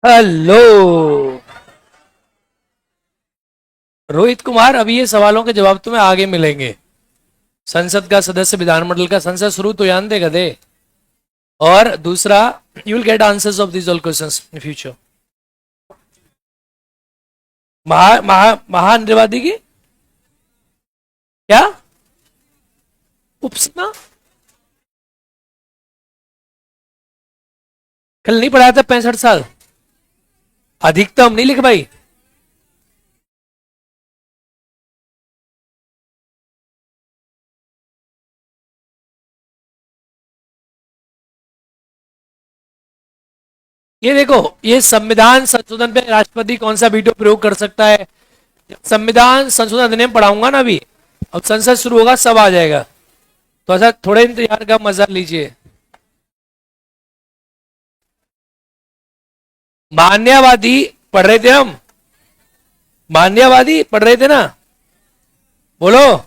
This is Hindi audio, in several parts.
हेलो रोहित कुमार, अभी ये सवालों के जवाब तुम्हें आगे मिलेंगे। संसद का सदस्य, विधानमंडल का संसद शुरू तो याद दे गधे। और दूसरा, you will get answers of these all questions in future. महानिर्वादी की क्या उपसीमा कल नहीं पढ़ाया था? 65 साल अधिकतम नहीं लिख भाई। ये देखो, ये संविधान संशोधन पे राष्ट्रपति कौन सा वीडियो प्रयोग कर सकता है। संविधान संशोधन अधिनियम पढ़ाऊंगा ना अभी, अब संसद शुरू होगा सब आ जाएगा, तो ऐसा थोड़े इंतजार का मजा लीजिए। मान्यवादी पढ़ रहे थे हम, मान्यवादी पढ़ रहे थे ना, बोलो।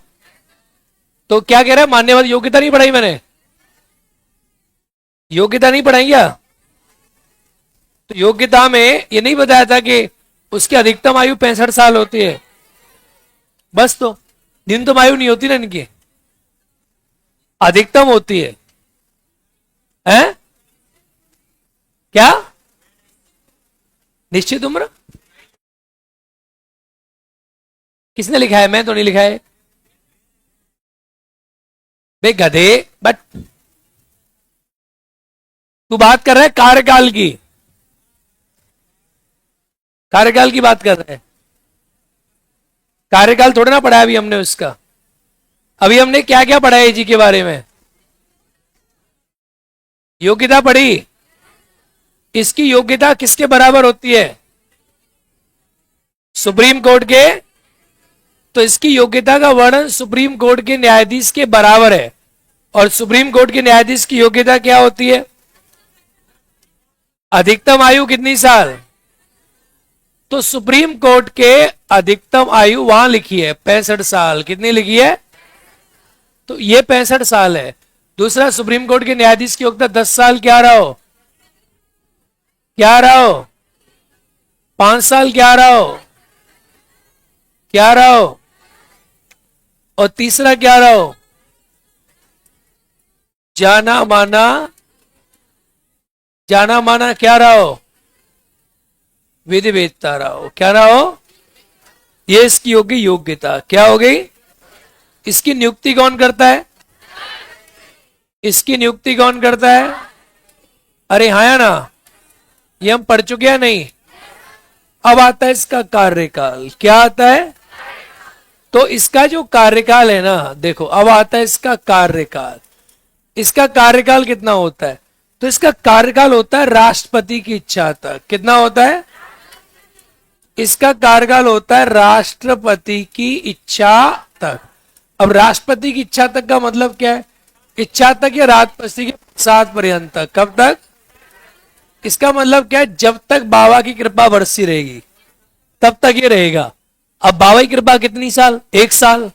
तो क्या कह रहा है मान्यवादी? योग्यता नहीं पढ़ाई मैंने? योग्यता नहीं पढ़ाई क्या? तो योग्यता में ये नहीं बताया था कि उसकी अधिकतम आयु 65 साल होती है? बस, तो न्यूनतम आयु नहीं होती ना इनकी, अधिकतम होती है। हैं? क्या निश्चित उम्र? किसने लिखा है? मैं तो नहीं लिखा है बे गधे। बट तू बात कर रहा है कार्यकाल की, कार्यकाल की बात कर रहे हैं। कार्यकाल थोड़ा ना पढ़ा अभी हमने उसका। अभी हमने क्या क्या पढ़ा है जी के बारे में? योग्यता पढ़ी। इसकी योग्यता किसके बराबर होती है? सुप्रीम कोर्ट के। तो इसकी योग्यता का वर्णन सुप्रीम कोर्ट के न्यायाधीश के बराबर है। और सुप्रीम कोर्ट के न्यायाधीश की योग्यता क्या होती है? अधिकतम आयु कितनी साल? तो सुप्रीम कोर्ट के अधिकतम आयु वहां लिखी है 65 साल। कितनी लिखी है? तो ये 65 साल है। दूसरा, सुप्रीम कोर्ट के न्यायाधीश की योग्यता 10 साल क्या रहा हो? क्या रहा हो? 5 साल क्या रहा हो? क्या रहा हो? और तीसरा क्या रहा हो? जाना माना, जाना माना क्या रहा हो? विधिवेदता रहा हो। क्या रहा हो? ये इसकी होगी योग्यता। क्या हो गई? इसकी नियुक्ति कौन करता है? इसकी नियुक्ति कौन करता है? अरे हाँ या ना, ये हम पढ़ चुके हैं नहीं? अब आता है इसका कार्यकाल। क्या आता है? तो इसका जो कार्यकाल है ना, देखो अब आता है इसका कार्यकाल। इसका कार्यकाल कितना होता है? तो इसका कार्यकाल होता है राष्ट्रपति की इच्छा तक। कितना होता है? इसका कार्यकाल होता है राष्ट्रपति की इच्छा तक। अब राष्ट्रपति की इच्छा तक का मतलब क्या है? इच्छा तक या राष्ट्रपति के साथ पर्यंत तक? कब तक? इसका मतलब क्या है? जब तक बाबा की कृपा बरसी रहेगी तब तक ये रहेगा। अब बाबा की कृपा कितनी साल? 1 साल।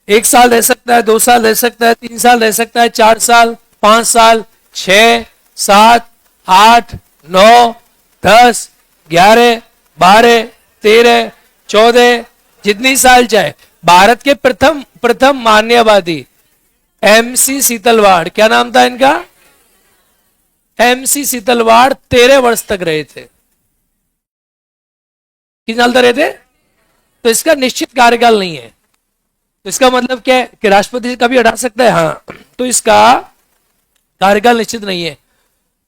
1 साल रह सकता है, 2 साल रह सकता है, 3 साल रह सकता है, 4 साल, 5 साल, 6, 7, 8, 9, 10, 11, 12, 13, 14, जितनी साल चाहे। भारत के प्रथम मान्यवादी MC सीतलवाड़, क्या नाम था इनका? MC सीतलवाड़ 13 वर्ष तक रहे थे। कितने साल तक रहे थे? तो इसका निश्चित कार्यकाल नहीं है। तो इसका मतलब क्या है कि राष्ट्रपति से कभी हटा सकता है? हाँ। तो इसका कार्यकाल निश्चित नहीं है।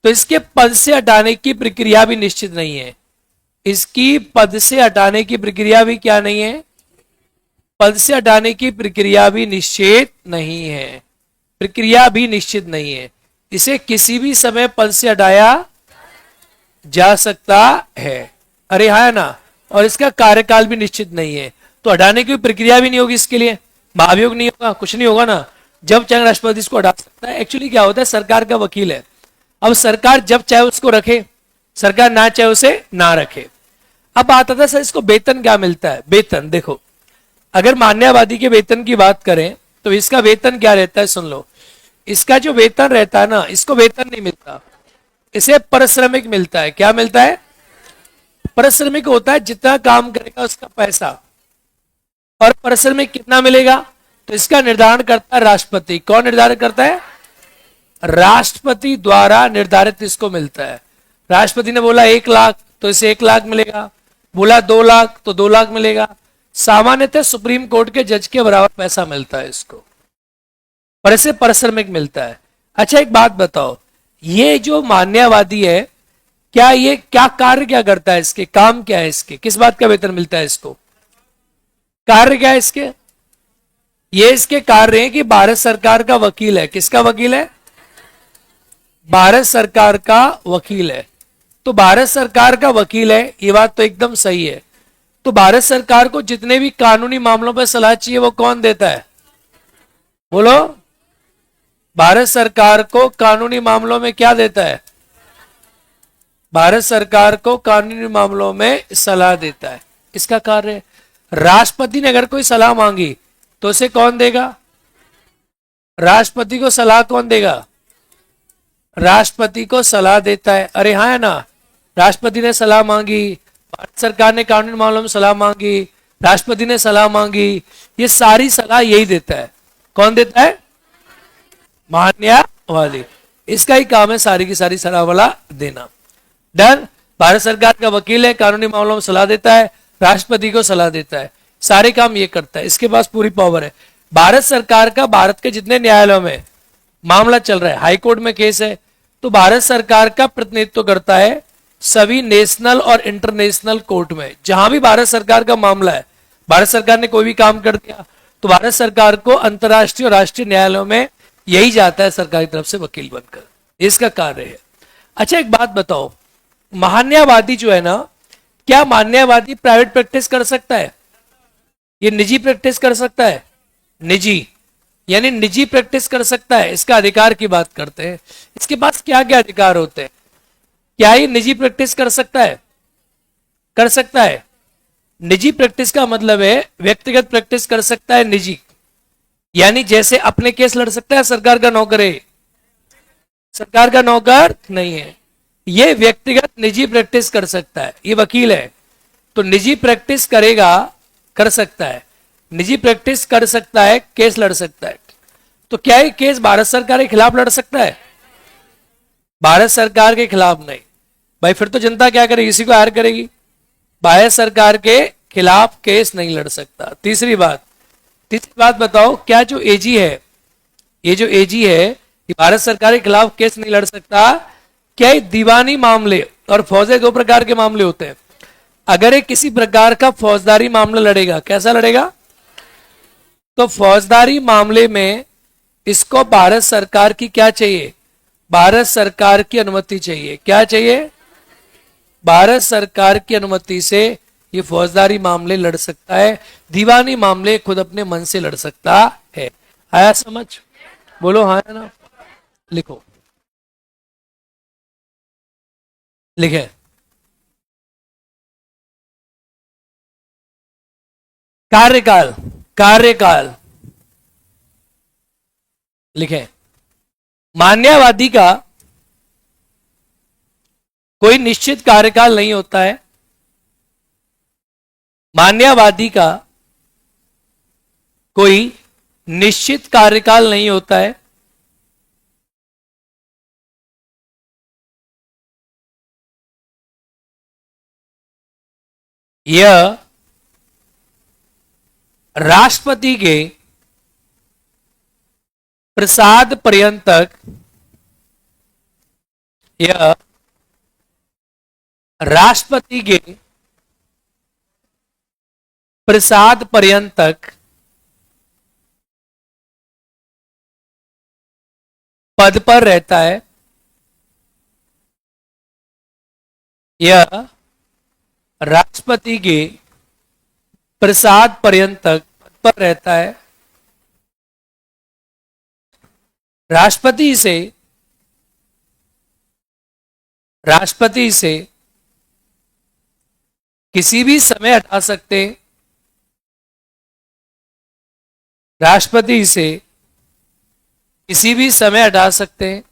तो इसके पद से हटाने की प्रक्रिया भी निश्चित नहीं है। इसकी पद से हटाने की प्रक्रिया भी क्या नहीं है? पद से हटाने की प्रक्रिया भी निश्चित नहीं है। प्रक्रिया भी निश्चित नहीं है। इसे किसी भी समय पद से हटाया जा सकता है। अरे हाँ ना। और इसका कार्यकाल भी निश्चित नहीं है। तो हटाने की प्रक्रिया भी नहीं होगी इसके लिए, महाभियोग नहीं होगा, कुछ नहीं होगा ना। जब चाहे राष्ट्रपति इसको हटा सकता है। एक्चुअली क्या होता है, सरकार का वकील है। अब सरकार जब चाहे उसको रखे, सरकार ना चाहे उसे ना रखे। अब आता था सर इसको वेतन क्या मिलता है? वेतन देखो, अगर मान्यवादी के वेतन की बात करें तो इसका वेतन क्या रहता है? सुन लो, इसका जो वेतन रहता है ना, इसको वेतन नहीं मिलता, इसे परिश्रमिक मिलता है। क्या मिलता है? परिश्रमिक होता है जितना काम करेगा उसका पैसा, और परिश्रमिक कितना मिलेगा, तो इसका निर्धारण करता है राष्ट्रपति। कौन निर्धारित करता है? राष्ट्रपति द्वारा निर्धारित इसको मिलता है। राष्ट्रपति ने बोला 1 लाख तो इसे 1 लाख मिलेगा, बोला 2 लाख तो 2 लाख मिलेगा। सामान्यतः सुप्रीम कोर्ट के जज के बराबर पैसा मिलता है इसको, पर इसे परिश्रमिक मिलता है। अच्छा एक बात बताओ, ये जो मान्यवादी है, क्या ये क्या कार्य क्या करता है, इसके काम क्या है, इसके किस बात का वेतन मिलता है इसको? कार्य क्या है इसके? ये इसके कार्य है कि भारत सरकार का वकील है। किसका वकील है? भारत सरकार का वकील है। तो भारत सरकार का वकील है, ये बात तो एकदम सही है। तो भारत सरकार को जितने भी कानूनी मामलों पर सलाह चाहिए वो कौन देता है? बोलो। भारत सरकार को कानूनी मामलों में क्या देता है? भारत सरकार को कानूनी मामलों में सलाह देता है, इसका कार्य है। राष्ट्रपति ने अगर कोई सलाह मांगी तो उसे कौन देगा? राष्ट्रपति को सलाह कौन देगा? राष्ट्रपति को सलाह देता है। अरे हाँ है ना, राष्ट्रपति ने सलाह मांगी, भारत सरकार ने कानूनी मामलों में सलाह मांगी, राष्ट्रपति ने सलाह मांगी, ये सारी सलाह यही देता है। कौन देता है? मान्यवादी। इसका ही काम है सारी की सारी सलाह वाला देना। डन। भारत सरकार का वकील है, कानूनी मामलों में सलाह देता है, राष्ट्रपति को सलाह देता है, सारे काम ये करता है, इसके पास पूरी पावर है। भारत सरकार का भारत के जितने न्यायालयों में मामला चल रहा है, हाई कोर्ट में केस है, तो भारत सरकार का प्रतिनिधित्व करता है सभी नेशनल और इंटरनेशनल कोर्ट में। जहां भी भारत सरकार का मामला है, भारत सरकार ने कोई भी काम कर दिया तो भारत सरकार को अंतर्राष्ट्रीय और राष्ट्रीय न्यायालयों में यही जाता है सरकार की तरफ से वकील बनकर, इसका कार्य है। अच्छा एक बात बताओ, मान्यवादी जो है ना, क्या मान्यवादी प्राइवेट प्रैक्टिस कर सकता है? ये निजी प्रैक्टिस कर सकता है? निजी यानी निजी प्रैक्टिस कर सकता है, इसका अधिकार की बात करते हैं। इसके पास क्या क्या अधिकार होते हैं? क्या ये निजी प्रैक्टिस कर सकता है? कर सकता है। निजी प्रैक्टिस का मतलब है व्यक्तिगत प्रैक्टिस कर सकता है, निजी यानी जैसे अपने केस लड़ सकता है, सरकार का नौकर है, सरकार का नौकर नहीं है, ये व्यक्तिगत निजी प्रैक्टिस कर सकता है। ये वकील है तो निजी प्रैक्टिस करेगा, कर सकता है, निजी प्रैक्टिस कर सकता है, केस लड़ सकता है। तो क्या ये केस भारत सरकार के खिलाफ लड़ सकता है? भारत सरकार के खिलाफ नहीं भाई, फिर तो जनता क्या करेगी? इसी को हायर करेगी। भारत सरकार के खिलाफ केस नहीं लड़ सकता। तीसरी बात बताओ, क्या जो एजी है, ये जो एजी है, ये भारत सरकार के खिलाफ केस नहीं लड़ सकता। क्या ये दीवानी मामले और फौजे दो प्रकार के मामले होते हैं। अगर ये किसी प्रकार का फौजदारी मामला लड़ेगा, कैसा लड़ेगा? तो फौजदारी मामले में इसको भारत सरकार की क्या चाहिए? भारत सरकार की अनुमति चाहिए। क्या चाहिए? भारत सरकार की अनुमति से ये फौजदारी मामले लड़ सकता है, दीवानी मामले खुद अपने मन से लड़ सकता है। आया समझ? बोलो हाँ है ना? लिखो, लिखे। कार्यकाल, कार्यकाल लिखे। मान्यवादी का कोई निश्चित कार्यकाल नहीं होता है। मान्यवादी का कोई निश्चित कार्यकाल नहीं होता है। यह राष्ट्रपति के प्रसाद पर्यंतक, यह राष्ट्रपति के प्रसाद पर्यंतक पद पर रहता है। यह राष्ट्रपति के प्रसाद पर्यंतक पद पर रहता है। राष्ट्रपति से किसी भी समय हटा सकते हैं। राष्ट्रपति से किसी भी समय हटा सकते हैं।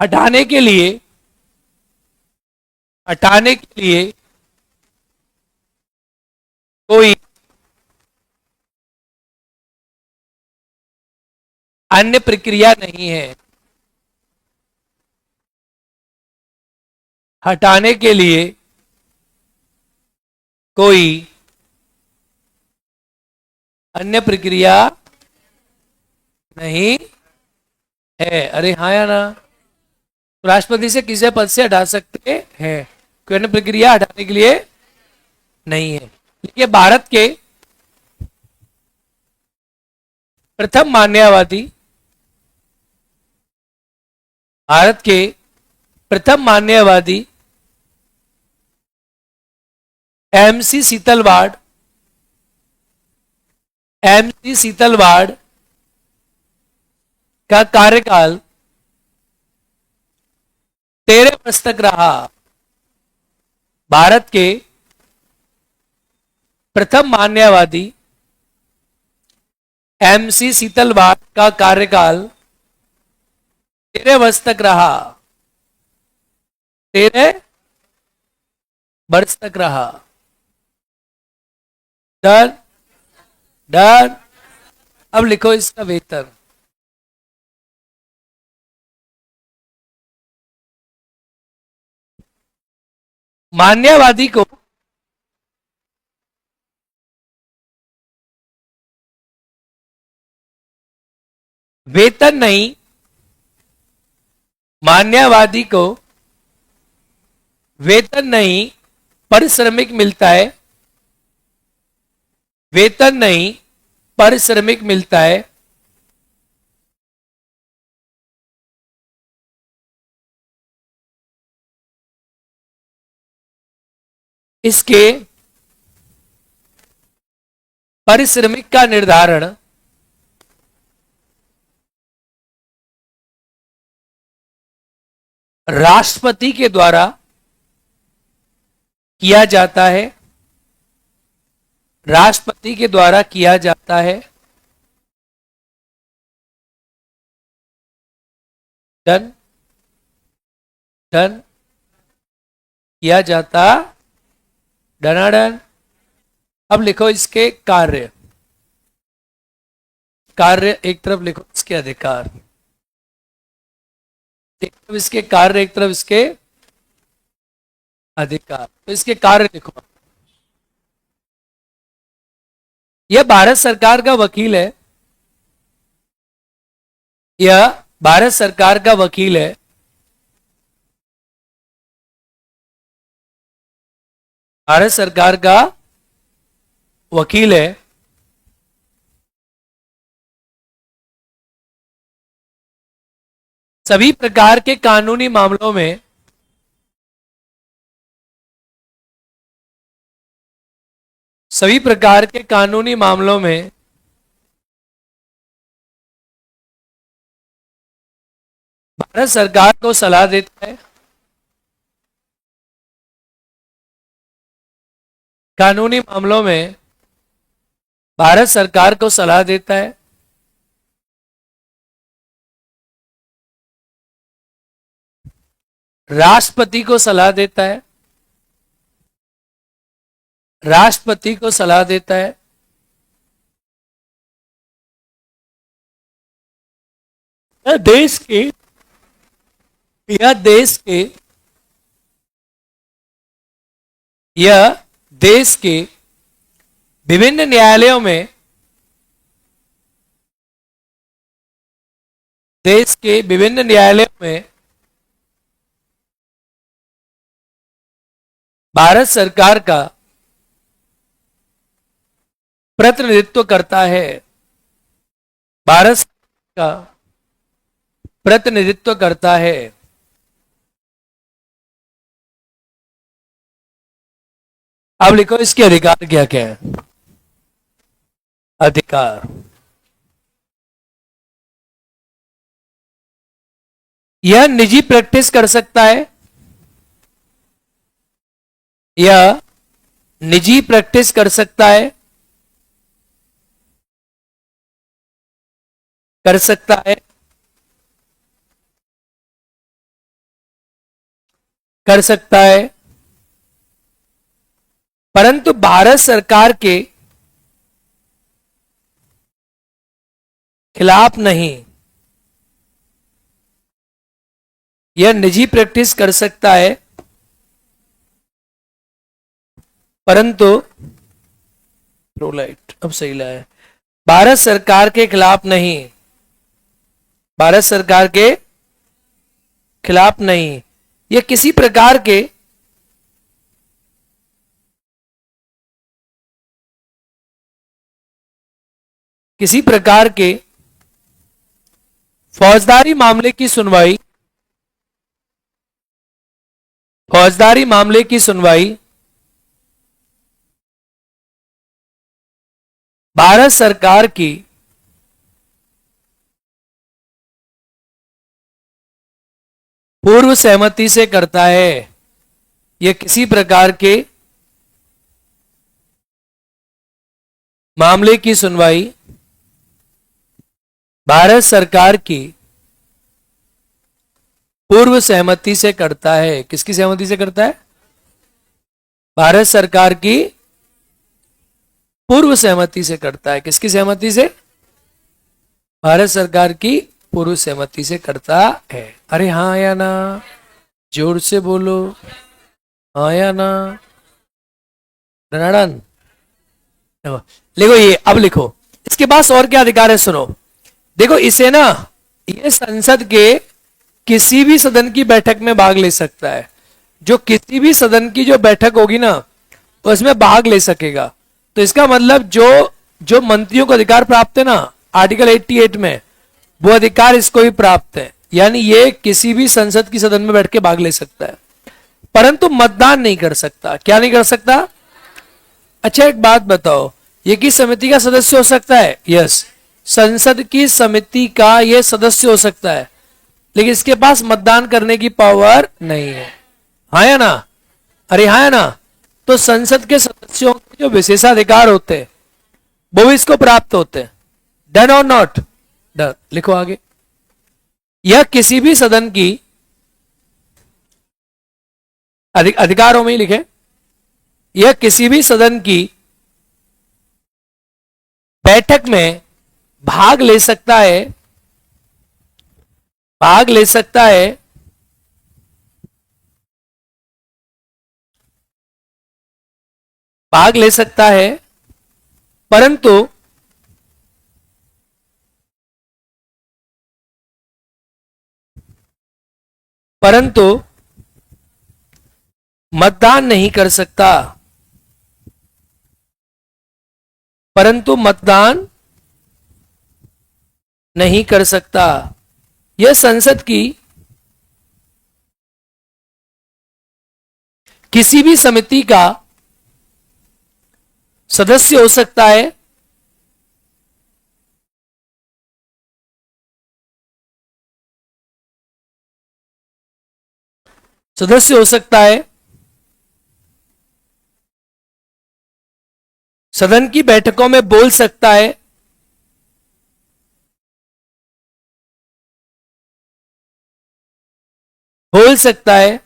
हटाने के लिए, हटाने के लिए कोई अन्य प्रक्रिया नहीं है। हटाने के लिए कोई अन्य प्रक्रिया नहीं है। अरे हाँ या ना? राष्ट्रपति से किसी पद से हटा सकते हैं, कोई अन्य प्रक्रिया हटाने के लिए नहीं है। देखिए, प्रथम मान्यवादी भारत के प्रथम मान्यवादी एमसी सीतलवाड़, एमसी सीतलवाड़ का कार्यकाल 13 वर्ष तक रहा। भारत के प्रथम मान्यवादी एमसी सीतलवाड़ का कार्यकाल 13 वर्ष तक रहा। 13 वर्ष तक रहा। Done done. अब लिखो इसका वेतन। मान्यवादी को वेतन नहीं, मान्यवादी को वेतन नहीं पारिश्रमिक मिलता है। वेतन नहीं पारिश्रमिक मिलता है। इसके पारिश्रमिक का निर्धारण राष्ट्रपति के द्वारा किया जाता है। राष्ट्रपति के द्वारा किया जाता है। Done done. किया जाता, डनाडन। अब लिखो इसके कार्य। कार्य एक तरफ लिखो, इसके अधिकार एक तरफ, इसके कार्य एक तरफ, इसके अधिकार। तो इसके कार्य लिखो। यह भारत सरकार का वकील है। यह भारत सरकार का वकील है। भारत सरकार का वकील है। सभी प्रकार के कानूनी मामलों में सभी प्रकार के कानूनी मामलों में भारत सरकार को सलाह देता है। कानूनी मामलों में भारत सरकार को सलाह देता है। राष्ट्रपति को सलाह देता है। राष्ट्रपति को सलाह देता है। यह देश के यह देश के यह देश के विभिन्न न्यायालयों में देश के विभिन्न न्यायालयों में भारत सरकार का प्रतिनिधित्व करता है। भारत सरकार का प्रतिनिधित्व करता है। अब लिखो इसके अधिकार क्या क्या है। अधिकार, यह निजी प्रैक्टिस कर सकता है। यह निजी प्रैक्टिस कर सकता है। कर सकता है। कर सकता है, परंतु भारत सरकार के खिलाफ नहीं। यह निजी प्रैक्टिस कर सकता है, परंतु प्रोलाइट अब सही लाया, भारत सरकार के खिलाफ नहीं, भारत सरकार के खिलाफ नहीं। यह किसी प्रकार के फौजदारी मामले की सुनवाई, फौजदारी मामले की सुनवाई भारत सरकार की पूर्व सहमति से करता है। यह किसी प्रकार के मामले की सुनवाई भारत सरकार की पूर्व सहमति से करता है। किसकी सहमति से करता है? भारत सरकार की पूर्व सहमति से करता है। किसकी सहमति से? भारत सरकार की पूर्व सहमति से करता है। अरे हाँ या ना, जोर से बोलो, हाँ या ना। डन लिखो, ये अब लिखो। इसके पास और क्या अधिकार है सुनो। देखो इसे ना, ये संसद के किसी भी सदन की बैठक में भाग ले सकता है। जो किसी भी सदन की जो बैठक होगी ना, उसमें भाग ले सकेगा। तो इसका मतलब जो मंत्रियों को अधिकार प्राप्त है ना आर्टिकल 88 में, वो अधिकार इसको भी प्राप्त है। यानी ये किसी भी संसद की सदन में बैठ के भाग ले सकता है, परंतु मतदान नहीं कर सकता। क्या नहीं कर सकता? अच्छा एक बात बताओ, ये किस समिति का सदस्य हो सकता है? यस, संसद की समिति का ये सदस्य हो सकता है, लेकिन इसके पास मतदान करने की पावर नहीं है। हाँ या ना? अरे हाँ या ना? तो संसद के सदस्यों के जो विशेषाधिकार होते हैं वो भी इसको प्राप्त होते हैं। डन और नॉट? डन। लिखो आगे। यह किसी भी सदन की अधिकारों में ही लिखे, यह किसी भी सदन की बैठक में भाग ले सकता है, भाग ले सकता है, भाग ले सकता है, परंतु मतदान नहीं कर सकता, परंतु मतदान नहीं कर सकता। यह संसद की किसी भी समिति का सदस्य हो सकता है, सदस्य हो सकता है, सदन की बैठकों में बोल सकता है, बोल सकता है,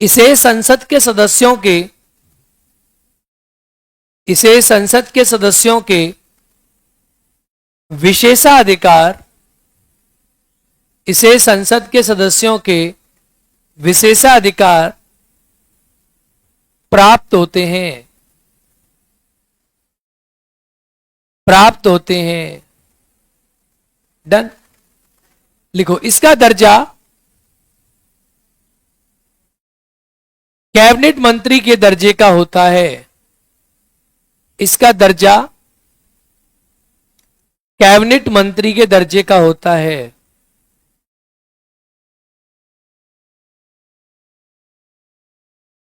इसे संसद के सदस्यों के, इसे संसद के सदस्यों के विशेषाधिकार, इसे संसद के सदस्यों के विशेषाधिकार प्राप्त होते हैं, प्राप्त होते हैं। डन। लिखो, इसका दर्जा कैबिनेट मंत्री के दर्जे का होता है। इसका दर्जा कैबिनेट मंत्री के दर्जे का होता है।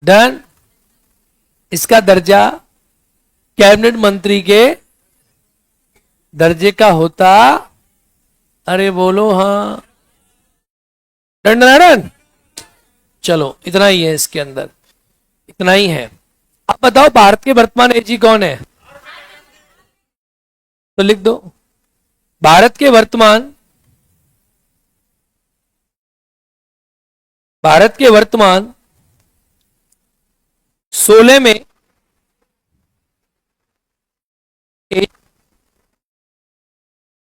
डन। इसका दर्जा कैबिनेट मंत्री के दर्जे का होता, अरे बोलो हाँ। Done done done. चलो इतना ही है, इसके अंदर इतना ही है। अब बताओ भारत के वर्तमान एजी कौन है? तो लिख दो, भारत के वर्तमान भारत के वर्तमान 16 में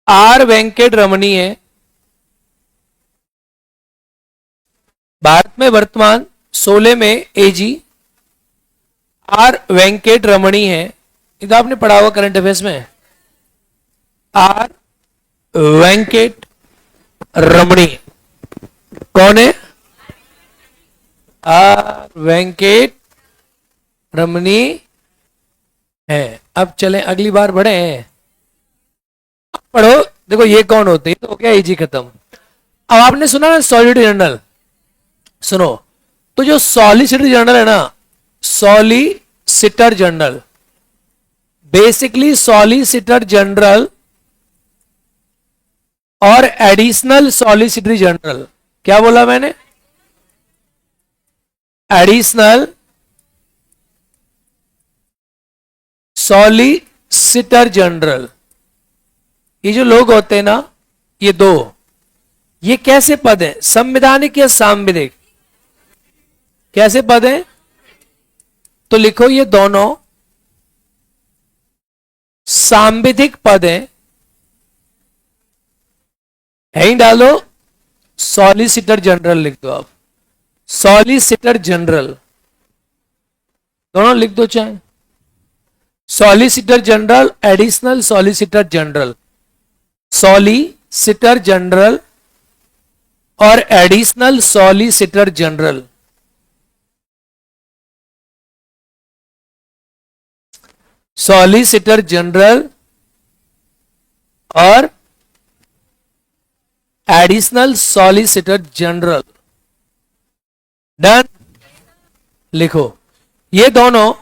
आर वेंकट रमणी है। भारत में वर्तमान 16 में एजी आर वेंकट रमणी है। ये तो आपने पढ़ा हुआ करंट अफेयर्स में। आर वेंकट रमणी कौन है? आर वेंकट रमणी है। अब चलें अगली बार बढ़े। पढ़ो, देखो ये कौन होते हैं, तो क्या इजी खत्म। अब आपने सुना ना सॉलिसिटर जनरल, सुनो, तो जो सॉलिसिटर जनरल है ना, solicitor general, basically solicitor general और एडिशनल सॉलिसिटर जनरल, क्या बोला मैंने? एडिशनल सॉलिसिटर जनरल, ये जो लोग होते हैं ना, ये दो, ये कैसे पद है? संवैधानिक या सांविधिक? कैसे पद है? तो लिखो ये दोनों सांविधिक पद है। यहीं डालो सॉलिसिटर जनरल लिख दो आप, सॉलिसिटर जनरल दोनों लिख दो चाहे। Solicitor general, additional solicitor general, solicitor general और additional solicitor general. Solicitor general और एडिशनल सॉलिसिटर जनरल, डन। लिखो ये दोनों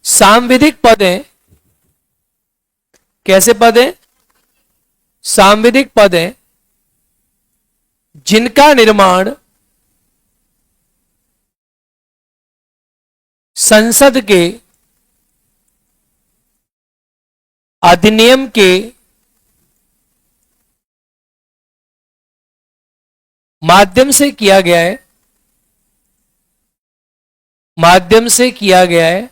सांविधिक पद हैं। कैसे पद हैं? सांविधिक पद हैं, जिनका निर्माण संसद के अधिनियम के माध्यम से किया गया है, माध्यम से किया गया है।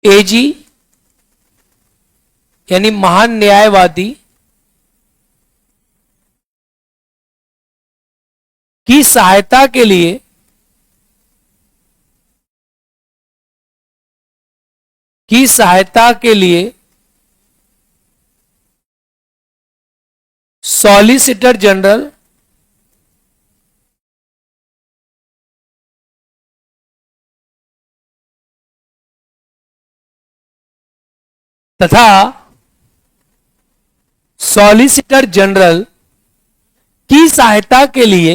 एजी यानी महान न्यायवादी की सहायता के लिए सॉलिसिटर जनरल तथा सॉलिसिटर जनरल की सहायता के लिए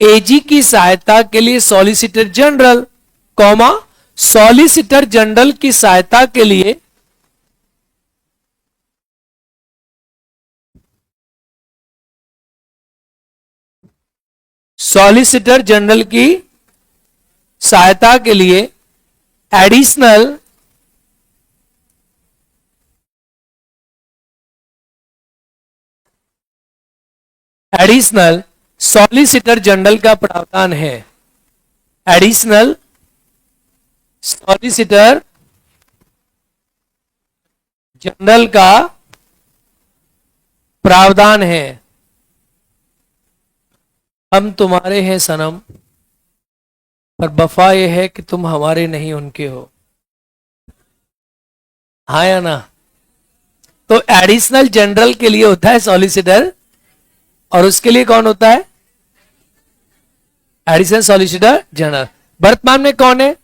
एजी की सहायता के लिए solicitor general, comma, solicitor general की सहायता के लिए सॉलिसिटर जनरल की सहायता के लिए एडिशनल सॉलिसिटर जनरल का प्रावधान है। एडिशनल सॉलिसिटर जनरल का प्रावधान है। हम तुम्हारे हैं सनम, पर वफा यह है कि तुम हमारे नहीं उनके हो। हाँ या ना? तो एडिशनल जनरल के लिए होता है सॉलिसिटर, और उसके लिए कौन होता है? Additional solicitor general. वर्तमान में कौन है?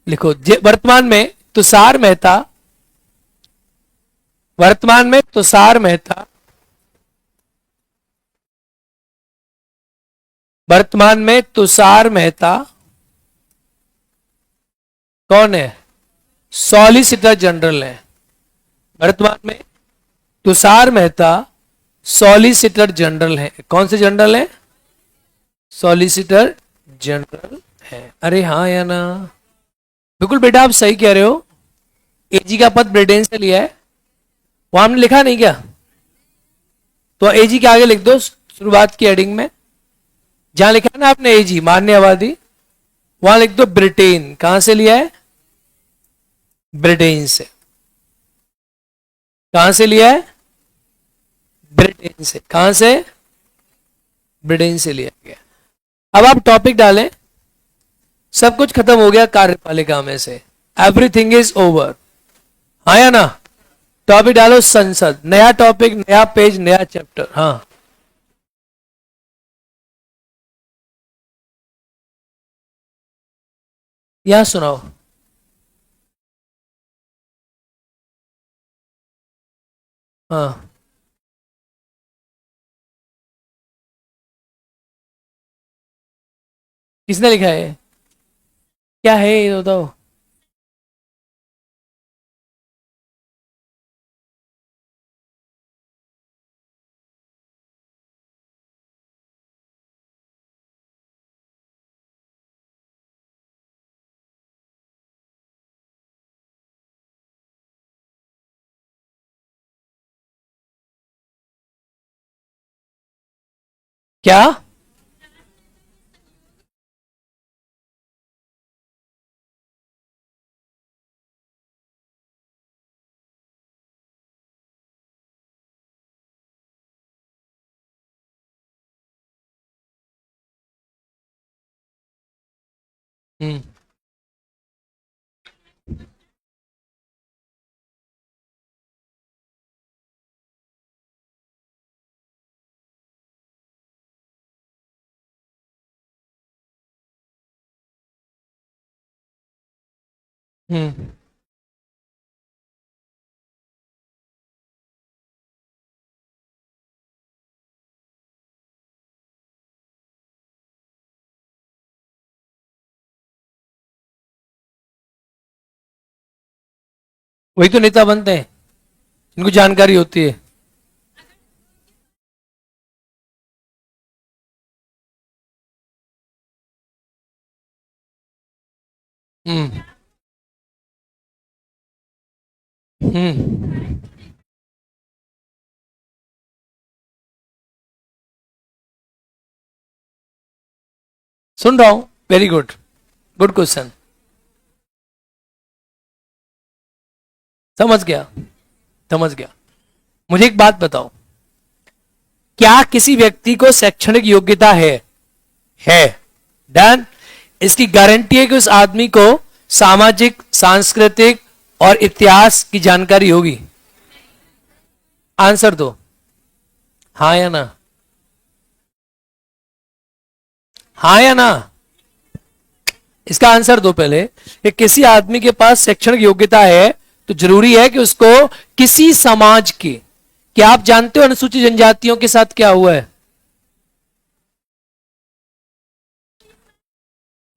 लिखो, वर्तमान में तुषार मेहता, वर्तमान में तुषार मेहता, वर्तमान में तुषार मेहता कौन है? सॉलिसिटर जनरल हैं वर्तमान में। तुषार मेहता सॉलिसिटर जनरल हैं। कौन से जनरल हैं? सॉलिसिटर जनरल है। अरे हाँ या ना? बिल्कुल बेटा आप सही कह रहे हो। एजी का पद ब्रिटेन से लिया है, वो हमने लिखा नहीं क्या? तो एजी के आगे लिख दो शुरुआत की हेडिंग में, जहां लिखा है ना आपने एजी मान्य आबादी, वहां लिख दो ब्रिटेन। कहां से लिया है? ब्रिटेन से। कहां से लिया है? ब्रिटेन से। कहां से? ब्रिटेन से लिया गया। अब आप टॉपिक डालें। सब कुछ खत्म हो गया कार्यपालिका में से, एवरीथिंग इज ओवर। हाँ या ना? टॉपिक डालो संसद, नया टॉपिक, नया पेज, नया चैप्टर। हाँ यहां सुनाओ। हाँ किसने लिखा है? क्या है ये बताओ। क्या? हम्म। हम्म। वही तो नेता बनते हैं, इनको जानकारी होती है। हम्म। हम्म। सुन रहा हूं। Very good. Good question. समझ गया। समझ गया। मुझे एक बात बताओ, क्या किसी व्यक्ति को शैक्षणिक योग्यता है? डन। इसकी गारंटी है कि उस आदमी को सामाजिक, सांस्कृतिक और इतिहास की जानकारी होगी। आंसर दो, हाँ या ना? हाँ या ना? इसका आंसर दो पहले कि किसी आदमी के पास शैक्षणिक योग्यता है तो जरूरी है कि उसको किसी समाज की, क्या आप जानते हो अनुसूचित जनजातियों के साथ क्या हुआ है?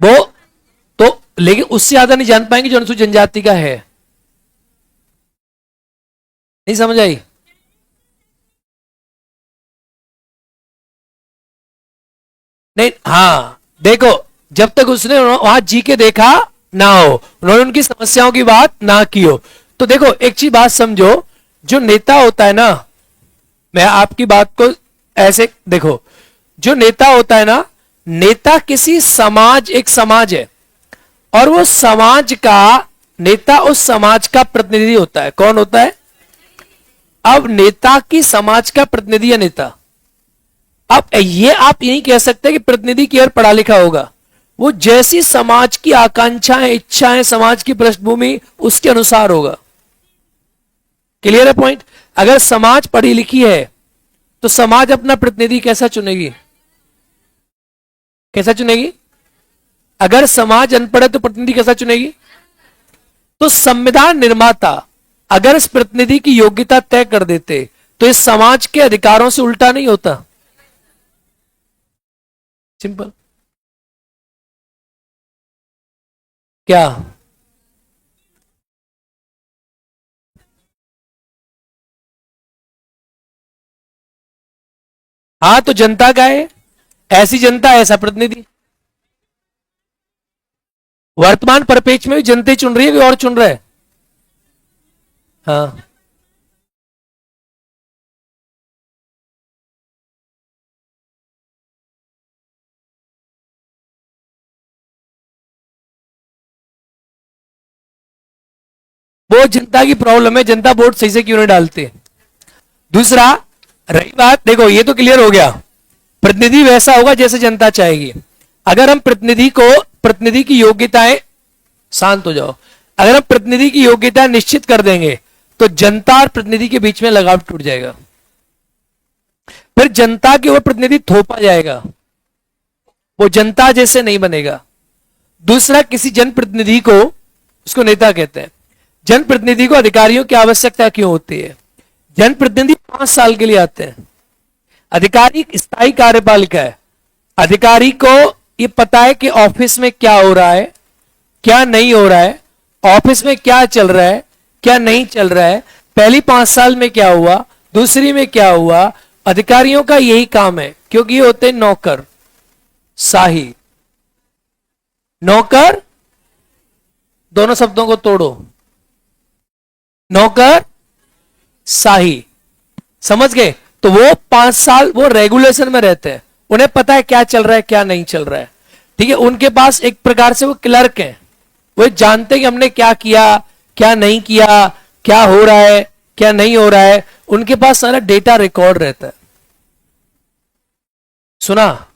वो तो, लेकिन उससे ज्यादा नहीं जान पाएंगे जो अनुसूचित जनजाति का है। नहीं समझ आई? नहीं, हाँ देखो, जब तक उसने वहां जी के देखा ना हो, उन्होंने उनकी समस्याओं की बात ना की हो। तो देखो एक चीज बात समझो, जो नेता होता है ना, मैं आपकी बात को ऐसे देखो, जो नेता होता है ना, नेता किसी समाज, एक समाज है, और वो समाज का नेता उस समाज का प्रतिनिधि होता है। कौन होता है? अब नेता की समाज का प्रतिनिधि है नेता। अब ये आप यही कह सकते हैं कि प्रतिनिधि केवल पढ़ा लिखा होगा। वो जैसी समाज की आकांक्षाएं, इच्छाएं, समाज की पृष्ठभूमि, उसके अनुसार होगा। क्लियर है पॉइंट? अगर समाज पढ़ी लिखी है तो समाज अपना प्रतिनिधि कैसा चुनेगी? कैसा चुनेगी? अगर समाज अनपढ़ है तो प्रतिनिधि कैसा चुनेगी? तो संविधान निर्माता अगर इस प्रतिनिधि की योग्यता तय कर देते तो इस समाज के अधिकारों से उल्टा नहीं होता। सिंपल। क्या? हाँ, तो जनता का है, ऐसी जनता ऐसा प्रतिनिधि। वर्तमान परिप्रेक्ष्य में भी जनता ही चुन रही है कि और चुन रहा है? हाँ, वो जनता की प्रॉब्लम है, जनता वोट सही से क्यों नहीं डालते। दूसरा, रही बात, देखो ये तो क्लियर हो गया, प्रतिनिधि वैसा होगा जैसे जनता चाहेगी। अगर हम प्रतिनिधि की योग्यताएं, शांत हो जाओ, अगर हम प्रतिनिधि की योग्यता निश्चित कर देंगे तो जनता और प्रतिनिधि के बीच में लगाव टूट जाएगा, फिर जनता के ऊपर प्रतिनिधि थोपा जाएगा, वो जनता जैसे नहीं बनेगा। दूसरा, किसी जनप्रतिनिधि को, उसको नेता कहते हैं, जनप्रतिनिधि को अधिकारियों की आवश्यकता क्यों होती है? जनप्रतिनिधि 5 साल के लिए आते हैं, अधिकारी स्थायी कार्यपालिका है। अधिकारी को ये पता है कि ऑफिस में क्या हो रहा है, क्या नहीं हो रहा है, ऑफिस में क्या चल रहा है, क्या नहीं चल रहा है, पहली 5 साल में क्या हुआ, दूसरी में क्या हुआ। अधिकारियों का यही काम है, क्योंकि ये होते हैं नौकर शाही। नौकर, दोनों शब्दों को तोड़ो, नौकर शाही, समझ गए? तो वो 5 साल वो रेगुलेशन में रहते हैं, उन्हें पता है क्या चल रहा है क्या नहीं चल रहा है, ठीक है। उनके पास एक प्रकार से वो क्लर्क हैं, वो जानते हैं कि हमने क्या किया क्या नहीं किया, क्या हो रहा है क्या नहीं हो रहा है, उनके पास सारा डेटा रिकॉर्ड रहता है। सुना?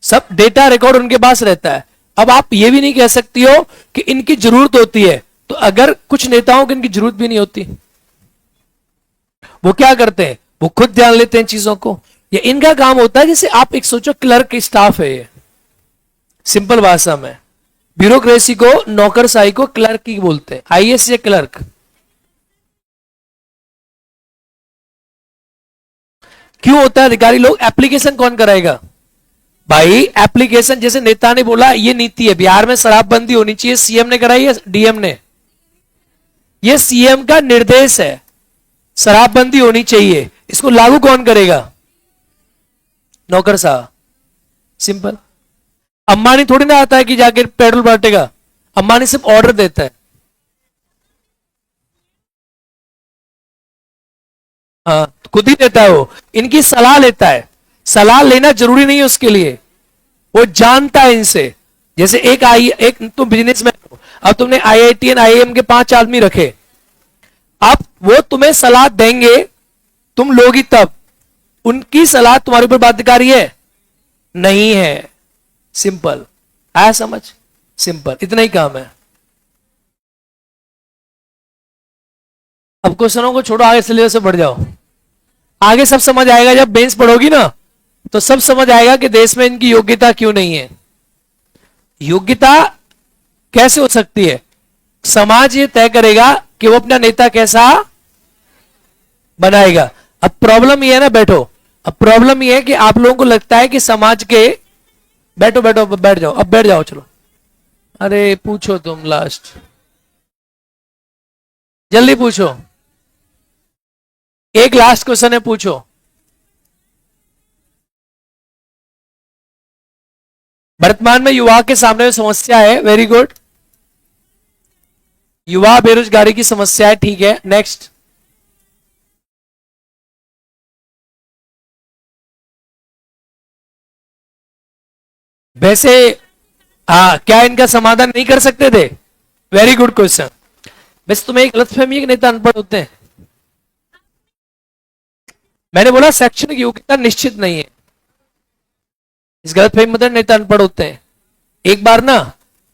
सब डेटा रिकॉर्ड उनके पास रहता है। अब आप ये भी नहीं कह सकती हो कि इनकी जरूरत होती है, तो अगर कुछ नेताओं की इनकी जरूरत भी नहीं होती, वो क्या करते हैं, वो खुद जान लेते हैं चीजों को, या इनका काम होता है, जैसे आप एक सोचो क्लर्क स्टाफ है ये, सिंपल भाषा में ब्यूरोक्रेसी को, नौकरशाही को क्लर्क ही बोलते हैं, आईएएस या क्लर्क। क्यों होता है? अधिकारी लोग, एप्लीकेशन कौन कराएगा भाई? एप्लीकेशन, जैसे नेता ने बोला ये नीति है, बिहार में शराबबंदी होनी चाहिए, सीएम ने कराई या डीएम ने? ये सीएम का निर्देश है, शराबबंदी होनी चाहिए, इसको लागू कौन करेगा? नौकरशाह। सिंपल। अंबानी थोड़ी ना आता है कि जाकर पेट्रोल बांटेगा, अंबानी सिर्फ ऑर्डर देता है। हाँ, खुद ही देता है, वो इनकी सलाह लेता है, सलाह लेना जरूरी नहीं है उसके लिए, वो जानता है इनसे। जैसे एक तुम बिजनेसमैन हो, अब तुमने आईआईटी एंड आईआईएम के 5 आदमी रखे, अब वो तुम्हें सलाह देंगे, तुम लोगी तब, उनकी सलाह तुम्हारे ऊपर बाध्यकारी है नहीं है। सिंपल, आया समझ? सिंपल, इतना ही काम है। अब क्वेश्चनों को छोड़ो, आगे सिलेबस से बढ़ जाओ। आगे सब समझ आएगा, जब बेंच पढ़ोगी ना तो सब समझ आएगा कि देश में इनकी योग्यता क्यों नहीं है। योग्यता कैसे हो सकती है? समाज ये तय करेगा कि वो अपना नेता कैसा बनाएगा। अब प्रॉब्लम ये है ना, बैठो, अब प्रॉब्लम ये है कि आप लोगों को लगता है कि समाज के, बैठो बैठो, बैठ जाओ, अब बैठ जाओ, चलो। अरे पूछो तुम, लास्ट, जल्दी पूछो, एक लास्ट क्वेश्चन है, पूछो। वर्तमान में युवा के सामने समस्या है, वेरी गुड, युवा बेरोजगारी की समस्या है, ठीक है, नेक्स्ट। वैसे हाँ, क्या इनका समाधान नहीं कर सकते थे? Very good question. वैसे तुम्हें एक गलतफहमी है कि नेता अनपढ़ होते हैं। मैंने बोला शैक्षणिक योग्यता निश्चित नहीं है, इस गलतफहमी मतलब नेता अनपढ़ होते हैं। एक बार ना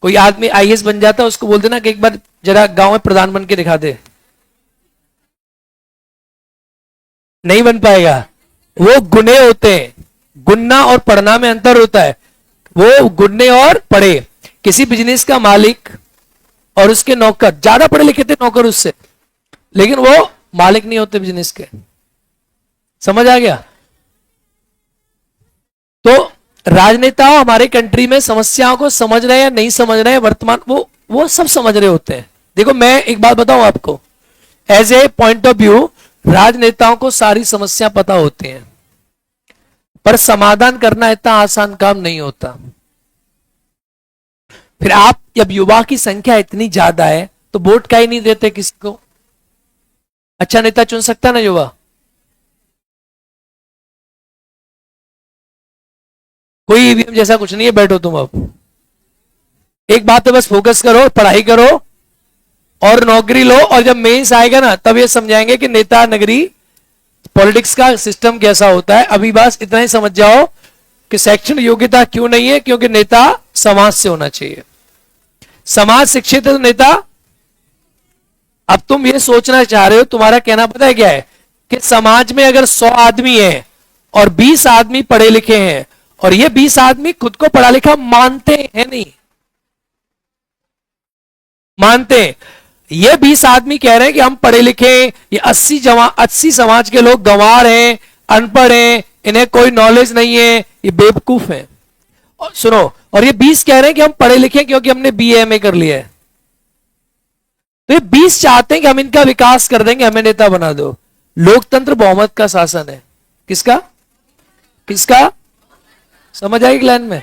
कोई आदमी आईएएस बन जाता है, उसको बोल देना कि एक बार जरा गांव में प्रधान बन के दिखा दे, नहीं बन पाएगा। वो गुने होते हैं, गुनना और पढ़ना में अंतर होता है। वो गुनने और पढ़े, किसी बिजनेस का मालिक और उसके नौकर, ज्यादा पढ़े लिखे थे नौकर उससे, लेकिन वो मालिक नहीं होते बिजनेस के। समझ आ गया? तो राजनेताओं हमारे कंट्री में समस्याओं को समझ रहे हैं या नहीं समझ रहे हैं, वर्तमान वो सब समझ रहे होते हैं। देखो मैं एक बात बताऊं आपको, as a point of view, राजनेताओं को सारी समस्या पता होती हैं, पर समाधान करना इतना आसान काम नहीं होता। फिर आप जब युवा की संख्या इतनी ज्यादा है तो वोट का ही नहीं देते किसी को। अच्छा नेता चुन सकता ना युवा? कोई ईवीएम जैसा कुछ नहीं है, बैठो तुम अब। एक बात पे बस फोकस करो, पढ़ाई करो और नौकरी लो, और जब मेंस आएगा ना तब ये समझाएंगे कि नेता नगरी पॉलिटिक्स का सिस्टम कैसा होता है। अभी बस इतना ही समझ जाओ कि शैक्षणिक योग्यता क्यों नहीं है, क्योंकि नेता समाज से होना चाहिए। समाज शिक्षित है तो नेता। अब तुम ये सोचना चाह रहे हो, तुम्हारा कहना पता है क्या है, कि समाज में अगर 100 आदमी है और 20 आदमी पढ़े लिखे हैं, और ये 20 आदमी खुद को पढ़ा लिखा मानते हैं नहीं, मानते हैं, ये 20 आदमी कह रहे हैं कि हम पढ़े लिखे, ये 80 समाज के लोग गंवार हैं, अनपढ़ हैं, इन्हें कोई नॉलेज नहीं है, ये बेवकूफ हैं। और सुनो, और ये 20 कह रहे हैं कि हम पढ़े लिखे क्योंकि हमने BA MA कर लिया है। तो ये 20 चाहते हैं कि हम इनका विकास कर देंगे, हमें नेता बना दो। लोकतंत्र बहुमत का शासन है। किसका? किसका? समझ आई लाइन में?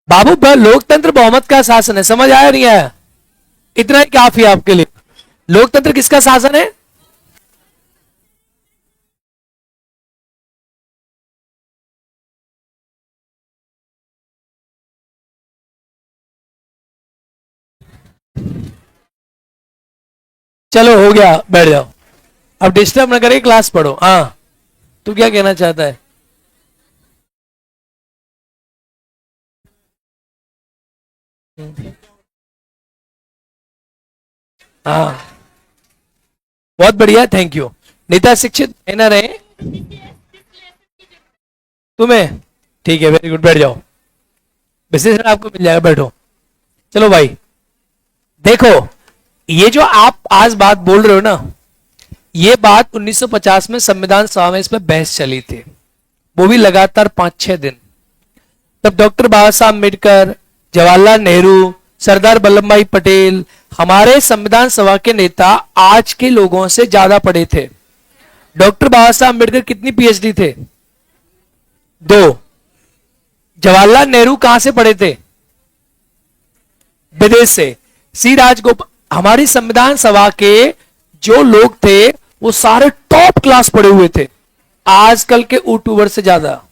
बाबू लोकतंत्र बहुमत का शासन है, समझ आया नहीं आया? इतना ही काफी है आपके लिए। लोकतंत्र किसका शासन है? चलो हो गया, बैठ जाओ, अब डिस्टर्ब ना करें, क्लास पढ़ो। हाँ, तू क्या कहना चाहता है? हाँ, बहुत बढ़िया, थैंक यू। नेता शिक्षित है ना रहे तुम्हें? ठीक है, वेरी गुड, बैठ जाओ, विशेषण आपको मिल जाएगा, बैठो। चलो भाई, देखो, ये जो आप आज बात बोल रहे हो ना, ये बात 1950 में संविधान सभा में इस पर बहस चली थी, वो भी लगातार 5-6 दिन। तब डॉक्टर बाबा साहब अम्बेडकर, जवाहरलाल नेहरू, सरदार वल्लभ भाई पटेल, हमारे संविधान सभा के नेता आज के लोगों से ज्यादा पढ़े थे। डॉक्टर बाबा साहब अम्बेडकर कितनी PhD थे? 2। जवाहरलाल नेहरू कहां से पढ़े थे? विदेश से। सी राजगोपाल। हमारी संविधान सभा के जो लोग थे वो सारे टॉप क्लास पढ़े हुए थे, आजकल के यूट्यूबर से ज्यादा।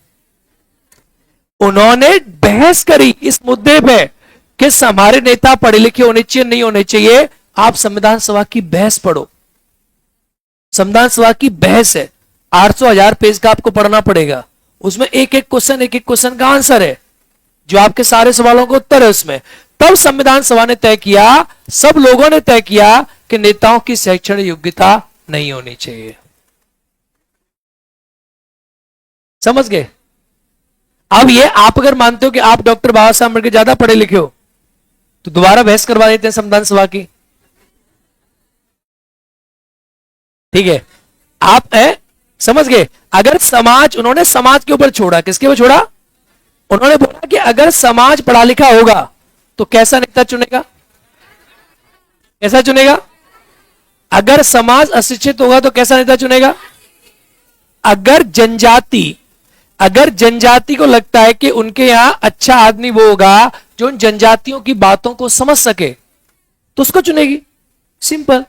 उन्होंने बहस करी इस मुद्दे पे कि हमारे नेता पढ़े लिखे होने चाहिए, नहीं होने चाहिए। आप संविधान सभा की बहस पढ़ो, संविधान सभा की बहस है, 800-1000 पेज का आपको पढ़ना पड़ेगा। उसमें एक एक क्वेश्चन का आंसर है, जो आपके सारे सवालों का उत्तर है उसमें। तब संविधान सभा ने तय किया, सब लोगों ने तय किया कि नेताओं की शैक्षणिक योग्यता नहीं होनी चाहिए। समझ गए? अब ये आप अगर मानते हो कि आप डॉक्टर बाबा साहब अम्बेडकर ज्यादा पढ़े लिखे हो, तो दोबारा बहस करवा देते हैं संविधान सभा की। ठीक है, आप है समझ गए? अगर समाज, उन्होंने समाज के ऊपर छोड़ा, किसके ऊपर छोड़ा? उन्होंने बोला कि अगर समाज पढ़ा लिखा होगा तो कैसा नेता चुनेगा? कैसा चुनेगा? अगर समाज अशिक्षित होगा तो कैसा नेता चुनेगा? अगर जनजाति को लगता है कि उनके यहां अच्छा आदमी वो होगा जो उन जनजातियों की बातों को समझ सके, तो उसको चुनेगी। सिंपल।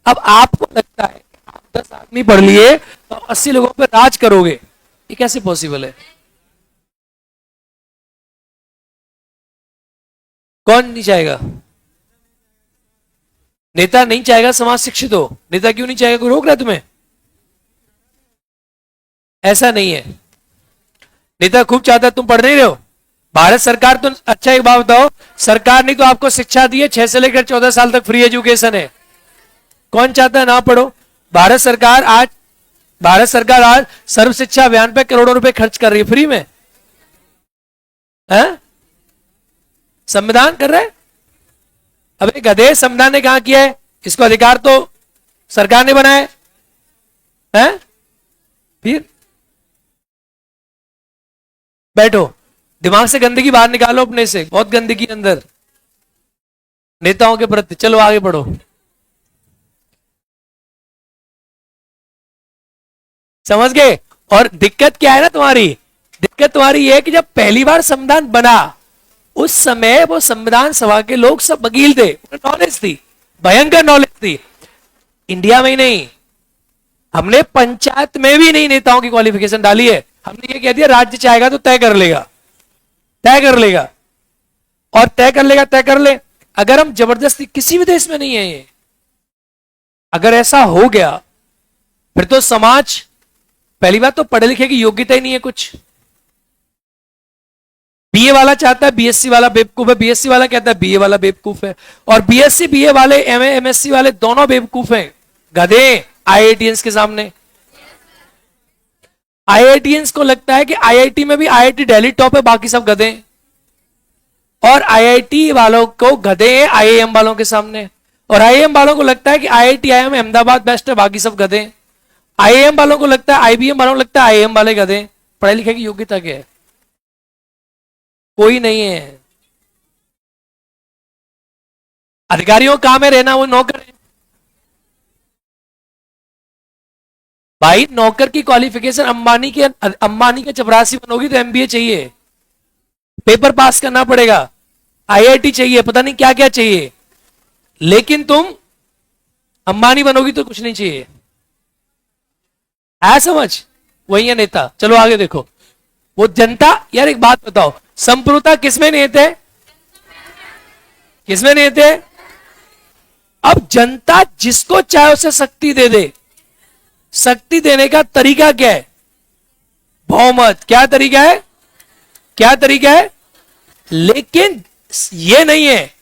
अब आपको लगता है आप 10 आदमी पढ़ लिए तो 80 लोगों पर राज करोगे, ये कैसे पॉसिबल है? कौन नहीं चाहेगा? नेता नहीं चाहेगा समाज शिक्षित हो। नेता क्यों नहीं चाहेगा? कोई रोक रहा है तुम्हें? ऐसा नहीं है, नेता खूब चाहता है, तुम पढ़ नहीं रहे हो। भारत सरकार तो, अच्छा एक बात बताओ, सरकार नहीं तो आपको शिक्षा दी है, 6 से लेकर 14 साल तक फ्री एजुकेशन है। कौन चाहता है ना पढ़ो? भारत सरकार आज सर्व शिक्षा अभियान पे करोड़ों रुपए खर्च कर रही है, फ्री में है? संविधान कर रहे हैं। अबे गधे, संविधान ने कहां किया है? इसको अधिकार तो सरकार ने बनाया है। फिर बैठो, दिमाग से गंदगी बाहर निकालो अपने से, बहुत गंदगी अंदर नेताओं के प्रति। चलो आगे बढ़ो। समझ गए? और दिक्कत क्या है ना तुम्हारी, दिक्कत तुम्हारी ये है कि जब पहली बार संविधान बना उस समय वो संविधान सभा के लोग सब वकील थे, नॉलेज थी, भयंकर नॉलेज थी। इंडिया में ही नहीं, हमने पंचायत में भी नहीं नेताओं की क्वालिफिकेशन डाली है। हमने ये कह दिया राज्य चाहेगा तो तय कर लेगा, तय कर लेगा, और तय कर लेगा, तय कर ले। अगर हम जबरदस्ती, किसी भी देश में नहीं है ये, अगर ऐसा हो गया फिर तो समाज, पहली बात तो पढ़े लिखे की योग्यता ही नहीं है कुछ। बीए वाला चाहता है बीएससी वाला बेवकूफ है, बीएससी वाला कहता है बीए वाला बेवकूफ है, और बीएससी बीए वाले एमए एमएससी वाले दोनों बेवकूफ हैं, गधे आईआईटीएंस के सामने। आईआईटीएंस को लगता है कि आईआईटी में भी आईआईटी दिल्ली टॉप है, बाकी सब गधे, और आईआईटी वालों को गधे हैं आईआईएम वालों के सामने, और आईआईएम वालों को लगता है कि आईआईटी आईएम अहमदाबाद बेस्ट है, बाकी सब गधे। आईआईएम वालों को लगता है, आईबीएम वालों को लगता है आईआईएम वाले गधे। पढ़ाई लिखे की योग्यता क्या है? कोई नहीं है। अधिकारियों का काम है रहना वो नौकर है। भाई नौकर की क्वालिफिकेशन अंबानी के चपरासी बनोगी तो एमबीए चाहिए, पेपर पास करना पड़ेगा, आईआईटी चाहिए, पता नहीं क्या क्या चाहिए, लेकिन तुम अंबानी बनोगी तो कुछ नहीं चाहिए। है समझ? वही है नेता। चलो आगे देखो, वो जनता, यार एक बात बताओ, संप्रभुता किसमें निहित है? किसमें निहित है? अब जनता जिसको चाहे उसे शक्ति दे दे। शक्ति देने का तरीका क्या है? बहुमत। क्या तरीका है? क्या तरीका है? लेकिन ये नहीं है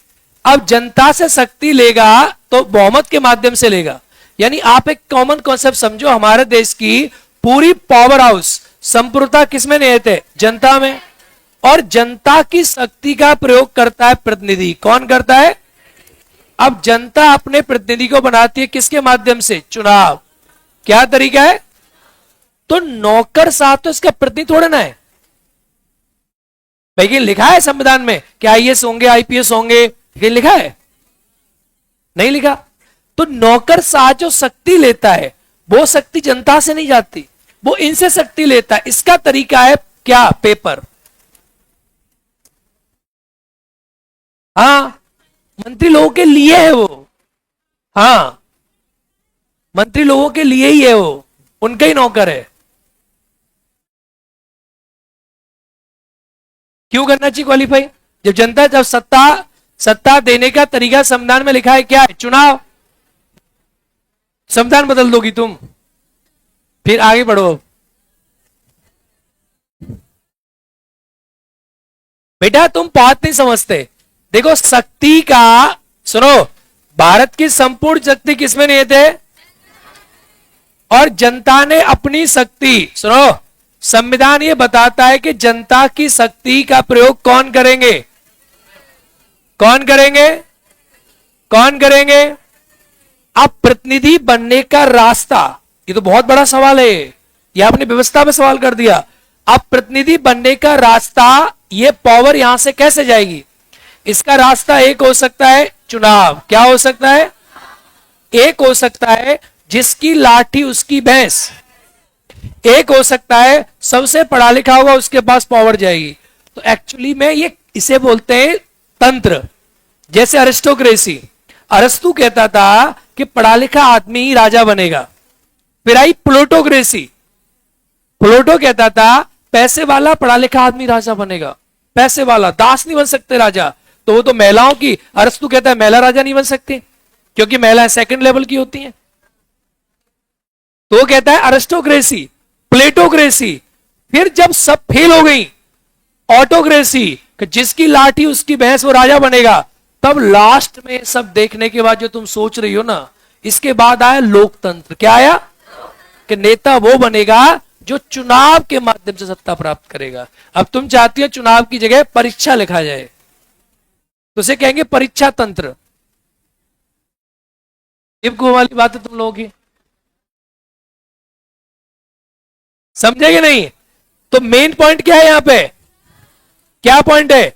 अब जनता से शक्ति लेगा तो बहुमत के माध्यम से लेगा। यानी आप एक कॉमन कॉन्सेप्ट समझो, हमारे देश की पूरी पावर हाउस संप्रभुता किसमें निहित है? जनता में। और जनता की शक्ति का प्रयोग करता है प्रतिनिधि। कौन करता है? अब जनता अपने प्रतिनिधि को बनाती है किसके माध्यम से? चुनाव। क्या तरीका है? तो नौकर साहब तो इसका प्रतिनिधि थोड़ा ना है। लेकिन लिखा है संविधान में कि आईएएस होंगे, आईपीएस होंगे, लेकिन लिखा है? नहीं लिखा। तो नौकर साहब जो शक्ति लेता है वो शक्ति जनता से नहीं जाती, वो इनसे शक्ति लेता है। इसका तरीका है क्या? पेपर। हाँ, मंत्री लोगों के लिए है वो। हाँ, मंत्री लोगों के लिए ही है वो, उनका ही नौकर है। क्यों करना चाहिए क्वालिफाई? जब जनता, जब सत्ता देने का तरीका संविधान में लिखा है क्या है? चुनाव। संविधान बदल दोगी तुम? फिर आगे बढ़ो। बेटा तुम बात नहीं समझते। देखो शक्ति का, सुनो, भारत की संपूर्ण शक्ति किसमें निहित है? और जनता ने अपनी शक्ति, सुनो, संविधान ये बताता है कि जनता की शक्ति का प्रयोग कौन करेंगे? कौन करेंगे? कौन करेंगे? अब प्रतिनिधि बनने का रास्ता, ये तो बहुत बड़ा सवाल है, ये आपने व्यवस्था में सवाल कर दिया। अब प्रतिनिधि बनने का रास्ता, ये पावर यहां से कैसे जाएगी? इसका रास्ता एक हो सकता है चुनाव। क्या हो सकता है? एक हो सकता है जिसकी लाठी उसकी भैंस। एक हो सकता है सबसे पढ़ा लिखा होगा उसके पास पावर जाएगी। तो एक्चुअली में ये इसे बोलते हैं तंत्र। जैसे अरिस्टोक्रेसी, अरस्तु कहता था कि पढ़ा लिखा आदमी ही राजा बनेगा। फिर आई प्लूटोक्रेसी, प्लूटो कहता था पैसे वाला पढ़ा लिखा आदमी राजा बनेगा, पैसे वाला, दास नहीं बन सकते राजा। तो वो तो महिलाओं की, अरस्तु कहता है महिला राजा नहीं बन सकती क्योंकि महिलाएं सेकंड लेवल की होती हैं। तो वो कहता है अरिस्टोक्रेसी, प्लेटोक्रेसी। फिर जब सब फेल हो गई, ऑटोक्रेसी, जिसकी लाठी उसकी भैंस वो राजा बनेगा। तब लास्ट में सब देखने के बाद जो तुम सोच रही हो ना, इसके बाद आया लोकतंत्र। क्या आया? कि नेता वो बनेगा जो चुनाव के माध्यम से सत्ता प्राप्त करेगा। अब तुम चाहती हो चुनाव की जगह परीक्षा लिखा जाए, तो उसे कहेंगे परीक्षा तंत्र। वाली बात है तुम लोगों की, समझेगे नहीं? तो मेन पॉइंट क्या है यहां पे? क्या पॉइंट है?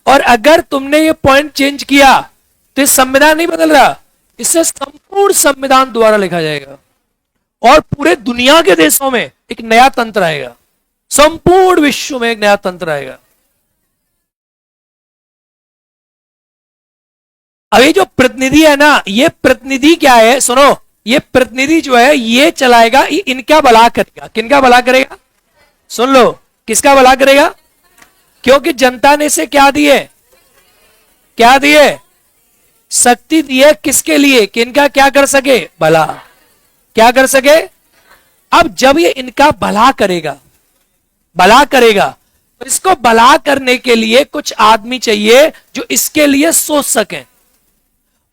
और अगर तुमने ये पॉइंट चेंज किया तो संविधान नहीं बदल रहा, इससे संपूर्ण संविधान दोबारा लिखा जाएगा। और पूरे दुनिया के देशों में एक नया तंत्र आएगा, संपूर्ण विश्व में एक नया तंत्र आएगा। अभी जो प्रतिनिधि है ना, ये प्रतिनिधि क्या है, सुनो, ये प्रतिनिधि जो है ये चलाएगा, ये इनका भला करेगा। किनका भला करेगा? सुन लो, किसका भला करेगा? क्योंकि जनता ने इसे क्या दिए, क्या दिए? शक्ति दिए। किसके लिए? कि इनका क्या कर सके? भला। क्या कर सके? अब जब ये इनका भला करेगा, भला करेगा, तो इसको भला करने के लिए कुछ आदमी चाहिए जो इसके लिए सोच सकें,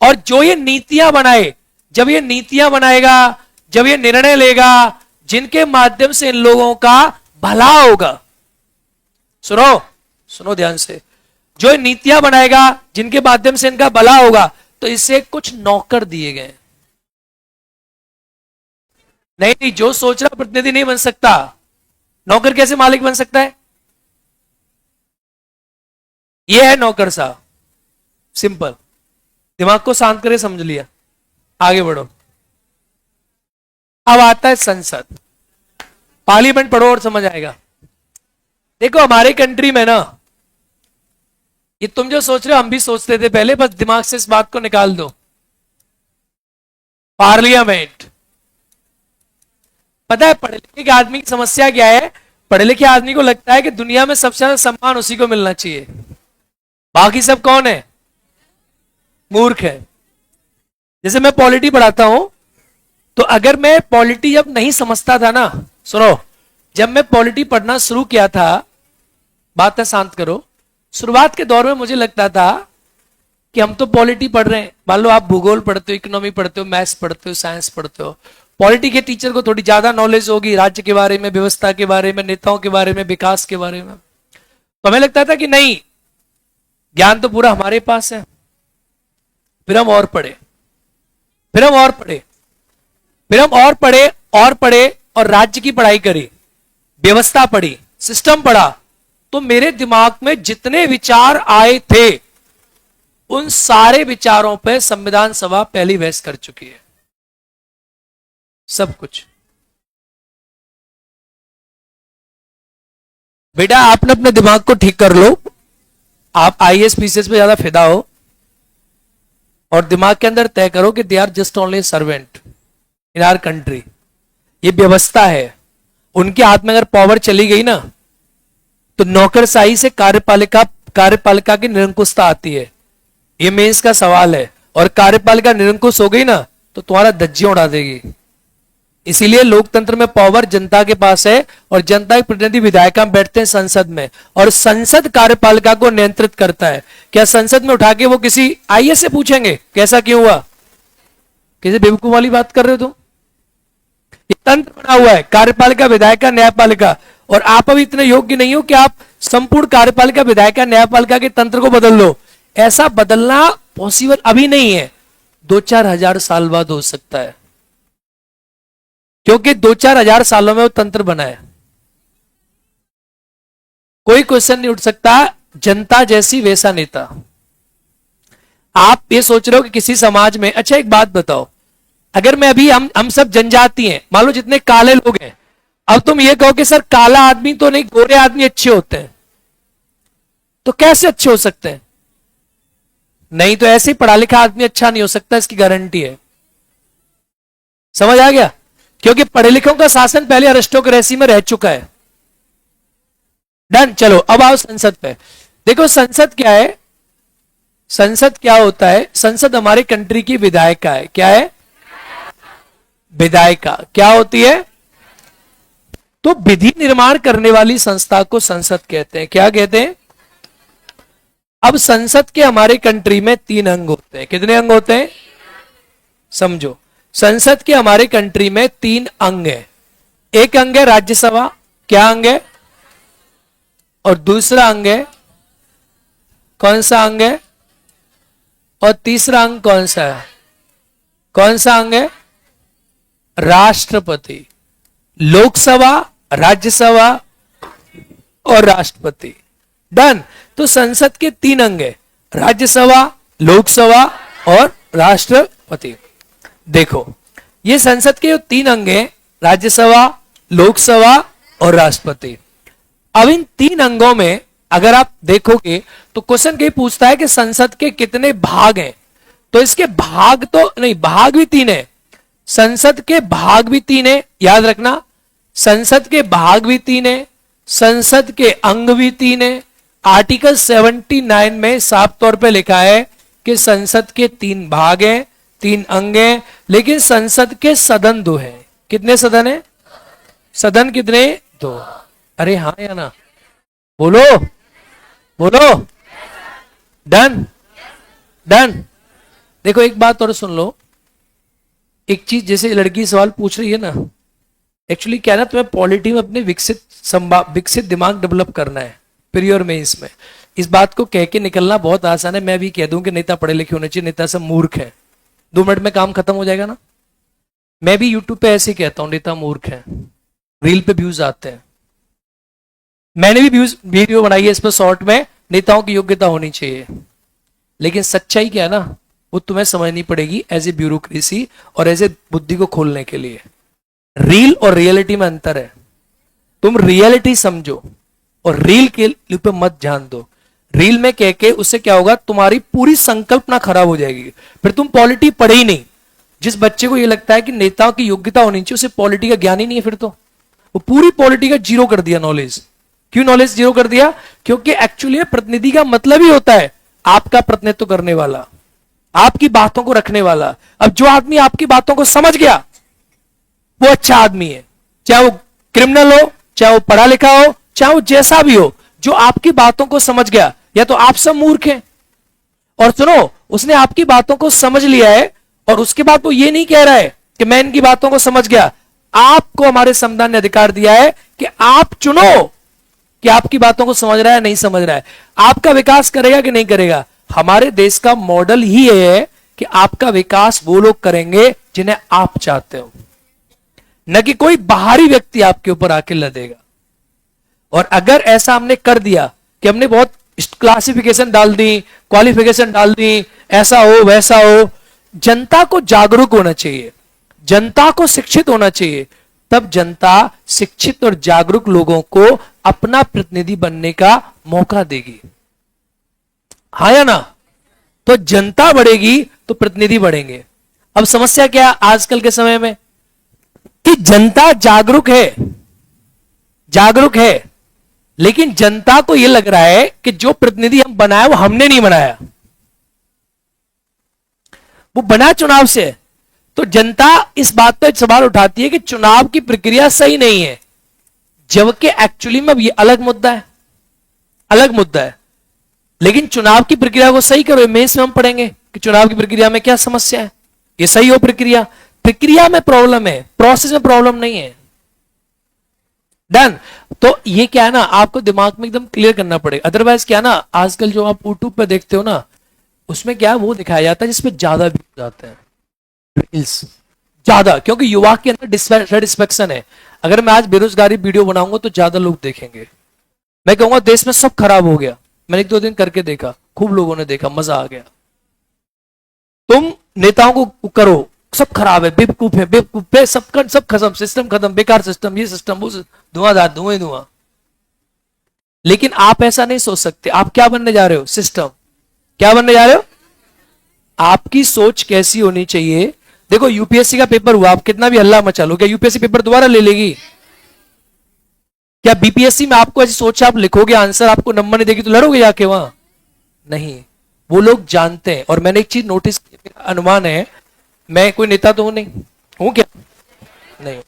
और जो ये नीतियां बनाए, जब ये नीतियां बनाएगा, जब ये निर्णय लेगा, जिनके माध्यम से इन लोगों का भला होगा, सुनो सुनो ध्यान से, जो नीतियां बनाएगा जिनके माध्यम से इनका भला होगा, तो इसे कुछ नौकर दिए गए। नहीं, जो सोच रहा प्रतिनिधि नहीं बन सकता। नौकर कैसे मालिक बन सकता है? यह है नौकर साहब, सिंपल। दिमाग को शांत करे, समझ लिया, आगे बढ़ो। अब आता है संसद, पार्लियामेंट पढ़ो और समझ आएगा। देखो हमारे कंट्री में ना, ये तुम जो सोच रहे हो हम भी सोचते थे पहले, बस दिमाग से इस बात को निकाल दो। पार्लियामेंट, पता है पढ़े लिखे के आदमी की समस्या क्या है? पढ़े लिखे आदमी को लगता है कि दुनिया में सबसे ज्यादा सम्मान उसी को मिलना चाहिए, बाकी सब कौन है? मूर्ख है। जैसे मैं पॉलिटी पढ़ाता हूं, तो अगर मैं पॉलिटी जब नहीं समझता था ना, सुनो, जब मैं पॉलिटी पढ़ना शुरू किया था, बात है शांत करो, शुरुआत के दौर में मुझे लगता था कि हम तो पॉलिटी पढ़ रहे हैं। मान लो आप भूगोल पढ़ते हो, इकोनॉमी पढ़ते हो, मैथ्स पढ़ते हो, साइंस पढ़ते हो, पॉलिटी के टीचर को थोड़ी ज्यादा नॉलेज होगी राज्य के बारे में, व्यवस्था के बारे में, नेताओं के बारे में, विकास के बारे में। तो हमें लगता था कि नहीं, ज्ञान तो पूरा हमारे पास है। फिर हम और पढ़े, फिर हम और पढ़े, फिर हम और पढ़े और पढ़े, और राज्य की पढ़ाई करी, व्यवस्था पढ़ी, सिस्टम पढ़ा। तो मेरे दिमाग में जितने विचार आए थे, उन सारे विचारों पे संविधान सभा पहली बहस कर चुकी है। सब कुछ। बेटा आपने अपने दिमाग को ठीक कर लो, आप आईएएस पीसीएस पे ज्यादा फिदा हो, और दिमाग के अंदर तय करो कि they are just only servant in our country. ये व्यवस्था है, उनके हाथ में अगर पावर चली गई ना, तो नौकरशाही से कार्यपालिका की निरंकुशता आती है। ये मेंस का सवाल है, और कार्यपालिका निरंकुश हो गई ना, तो तुम्हारा धज्जियां उड़ा देगी। इसीलिए लोकतंत्र में पावर जनता के पास है, और जनता के प्रतिनिधि विधायक बैठते हैं संसद में, और संसद कार्यपालिका को नियंत्रित करता है। क्या संसद में उठा के वो किसी आईएएस से पूछेंगे कैसा क्यों हुआ? किसी बेवकूफ वाली बात कर रहे हो तुम? ये तंत्र बना हुआ है, कार्यपालिका, विधायिका, न्यायपालिका, और आप अभी इतने योग्य नहीं हो कि आप संपूर्ण कार्यपालिका, विधायिका, न्यायपालिका के तंत्र को बदल लो। ऐसा बदलना पॉसिबल अभी नहीं है, 2-4 हजार साल बाद हो सकता है, क्योंकि 2-4 हजार सालों में वो तंत्र बना है। कोई क्वेश्चन नहीं उठ सकता, जनता जैसी वैसा नेता। आप ये सोच रहे हो कि किसी समाज में, अच्छा एक बात बताओ, अगर मैं अभी हम सब जनजाति हैं, मान लो जितने काले लोग हैं, अब तुम ये कहो कि सर काला आदमी तो नहीं, गोरे आदमी अच्छे होते हैं, तो कैसे अच्छे हो सकते हैं? नहीं, तो ऐसे ही पढ़ा लिखा आदमी अच्छा नहीं हो सकता, इसकी गारंटी है। समझ आ गया? क्योंकि पढ़े लिखों का शासन पहले अरिस्टोक्रेसी में रह चुका है। डन। चलो अब आओ संसद पे। देखो संसद क्या है, संसद क्या होता है? संसद हमारी कंट्री की विधायिका है। क्या है? विधायिका। क्या होती है? तो विधि निर्माण करने वाली संस्था को संसद कहते हैं। क्या कहते हैं? अब संसद के हमारे कंट्री में 3 अंग होते हैं। कितने अंग होते हैं? समझो, संसद के हमारे कंट्री में 3 अंग है। एक अंग है राज्यसभा। क्या अंग है? और दूसरा अंग है, कौन सा अंग है? और तीसरा अंग कौन सा है? कौन सा अंग है? राष्ट्रपति। लोकसभा, राज्यसभा और राष्ट्रपति। डन। तो संसद के 3 अंग है, राज्यसभा, लोकसभा और राष्ट्रपति। देखो ये संसद के जो 3 अंग हैं, राज्यसभा, लोकसभा और राष्ट्रपति। अब इन 3 अंगों में अगर आप देखोगे तो क्वेश्चन कहीं पूछता है कि संसद के कितने भाग हैं, तो इसके भाग तो नहीं, भाग भी 3 है, संसद के भाग भी 3 है, याद रखना, संसद के भाग भी 3 है, संसद के अंग भी 3 है। आर्टिकल 79 में साफ तौर पे लिखा है कि संसद के 3 भाग हैं, 3 अंग हैं, लेकिन संसद के सदन 2 हैं। कितने सदन है? सदन कितने? 2। अरे हाँ या ना? बोलो बोलो। Done done. देखो एक बात और सुन लो, एक चीज, जैसे लड़की सवाल पूछ रही है ना, एक्चुअली क्या है ना, तुम्हें पॉलिटी में अपने विकसित दिमाग डेवलप करना है, प्रियोर में इसमें। इस बात को कह के निकलना बहुत आसान है, मैं भी कह दूं कि नेता पढ़े लिखे होने चाहिए, नेता सब मूर्ख है, 2 मिनट में काम खत्म हो जाएगा ना। मैं भी यूट्यूब पे ऐसे ही कहता हूं, नेता मूर्ख है, रील पे व्यूज आते हैं। मैंने भी वीडियो बनाई है इस पर शॉर्ट में, नेताओं की योग्यता होनी चाहिए, लेकिन सच्चाई क्या है ना, वो तुम्हें समझनी पड़ेगी एज ए ब्यूरोक्रेसी और एज ए बुद्धि को खोलने के लिए। रील और रियलिटी में अंतर है। तुम रियलिटी समझो और रील के ऊपर मत ध्यान दो। रील में कह के उससे क्या होगा, तुम्हारी पूरी संकल्पना खराब हो जाएगी, फिर तुम पॉलिटी पढ़े ही नहीं। जिस बच्चे को ये लगता है कि नेताओं की योग्यता होनी चाहिए, उसे पॉलिटी का ज्ञान ही नहीं है, फिर तो वो पूरी पॉलिटी का जीरो कर दिया नॉलेज। क्यों नॉलेज जीरो कर दिया? क्योंकि एक्चुअली प्रतिनिधि का मतलब ही होता है आपका प्रतिनिधित्व करने वाला, आपकी बातों को रखने वाला। अब जो आदमी आपकी बातों को समझ गया वो अच्छा आदमी है, चाहे वो क्रिमिनल हो, चाहे वो पढ़ा लिखा हो, चाहे वो जैसा भी हो, जो आपकी बातों को समझ गया। या तो आप सब मूर्ख हैं, और सुनो, उसने आपकी बातों को समझ लिया है और उसके बाद वो ये नहीं कह रहा है कि मैं इनकी बातों को समझ गया। आपको हमारे संविधान ने अधिकार दिया है कि आप चुनो कि आपकी बातों को समझ रहा है नहीं समझ रहा है, आपका विकास करेगा कि नहीं करेगा। हमारे देश का मॉडल ही है कि आपका विकास वो लोग करेंगे जिन्हें आप चाहते हो, न कि कोई बाहरी व्यक्ति आपके ऊपर आके लदेगा। और अगर ऐसा हमने कर दिया कि हमने बहुत क्लासिफिकेशन डाल दी, क्वालिफिकेशन डाल दी, ऐसा हो वैसा हो, जनता को जागरूक होना चाहिए, जनता को शिक्षित होना चाहिए, तब जनता शिक्षित और जागरूक लोगों को अपना प्रतिनिधि बनने का मौका देगी। हाँ या ना? तो जनता बढ़ेगी तो प्रतिनिधि बढ़ेंगे। अब समस्या क्या है आजकल के समय में, कि जनता जागरूक है, लेकिन जनता को यह लग रहा है कि जो प्रतिनिधि हम बनाया वो हमने नहीं बनाया, वो बना चुनाव से। तो जनता इस बात पर सवाल उठाती है कि चुनाव की प्रक्रिया सही नहीं है, जबकि एक्चुअली में ये अलग मुद्दा है। लेकिन चुनाव की प्रक्रिया को सही करो, मेंस में हम पढ़ेंगे कि चुनाव की प्रक्रिया में क्या समस्या है, ये सही हो प्रक्रिया में प्रॉब्लम है, प्रोसेस में प्रॉब्लम नहीं है। डन। तो ये क्या है ना, आपको दिमाग में एकदम क्लियर करना पड़ेगा। अदरवाइज क्या है ना, आजकल जो आप यूट्यूब पे देखते हो ना, उसमें क्या है वो दिखाया जाता है जिसमें ज्यादा व्यूज आते हैं, रील्स ज्यादा, क्योंकि युवा के अंदर डिससेटिस्फैक्शन है। अगर मैं आज बेरोजगारी वीडियो बनाऊंगा तो ज्यादा लोग देखेंगे, मैं कहूंगा देश में सब खराब हो गया। मैंने 1-2 दिन करके देखा, खूब लोगों ने देखा, मजा आ गया। तुम नेताओं को करो, सब खराब है, बेवकूफ है, सब खत्म, सिस्टम खत्म, बेकार सिस्टम, ये सिस्टम वो, धुआं। लेकिन आप ऐसा नहीं सोच सकते। आप क्या बनने जा रहे हो? सिस्टम। क्या बनने जा रहे हो? आपकी सोच कैसी होनी चाहिए? देखो यूपीएससी का पेपर हुआ, आप कितना भी हल्ला मचा लो, क्या यूपीएससी पेपर दोबारा ले लेगी? क्या बीपीएससी में आपको ऐसी सोच, आप लिखोगे आंसर, आपको नंबर नहीं देगी तो लड़ोगे जाके वहां? नहीं, वो लोग जानते हैं। और मैंने एक चीज नोटिस की, अनुमान है, मैं कोई नेता तो हूं नहीं, हूं क्या? नहीं।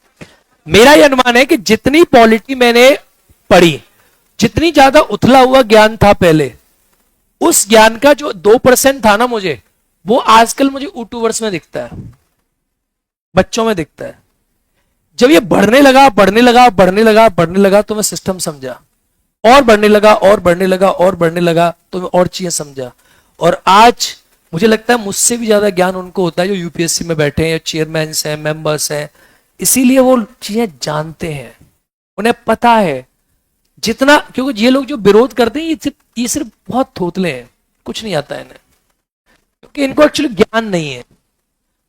मेरा यह अनुमान है कि जितनी पॉलिटी मैंने पढ़ी, जितनी ज्यादा उथला हुआ ज्ञान था पहले, उस ज्ञान का जो 2% था ना मुझे, वो आजकल मुझे यूट्यूबर्स में दिखता है, बच्चों में दिखता है। जब ये बढ़ने लगा तो मैं सिस्टम समझा, और बढ़ने लगा तो मैं और चीजें समझा। और आज मुझे लगता है मुझसे भी ज्यादा ज्ञान उनको होता है जो यूपीएससी में बैठे हैं, या चेयरमैन हैं, मेंबर्स हैं। इसीलिए वो चीजें जानते हैं, उन्हें पता है जितना, क्योंकि ये लोग जो विरोध करते हैं ये सिर्फ बहुत थोतले हैं, कुछ नहीं आता है इन्हें, क्योंकि इनको एक्चुअली ज्ञान नहीं है।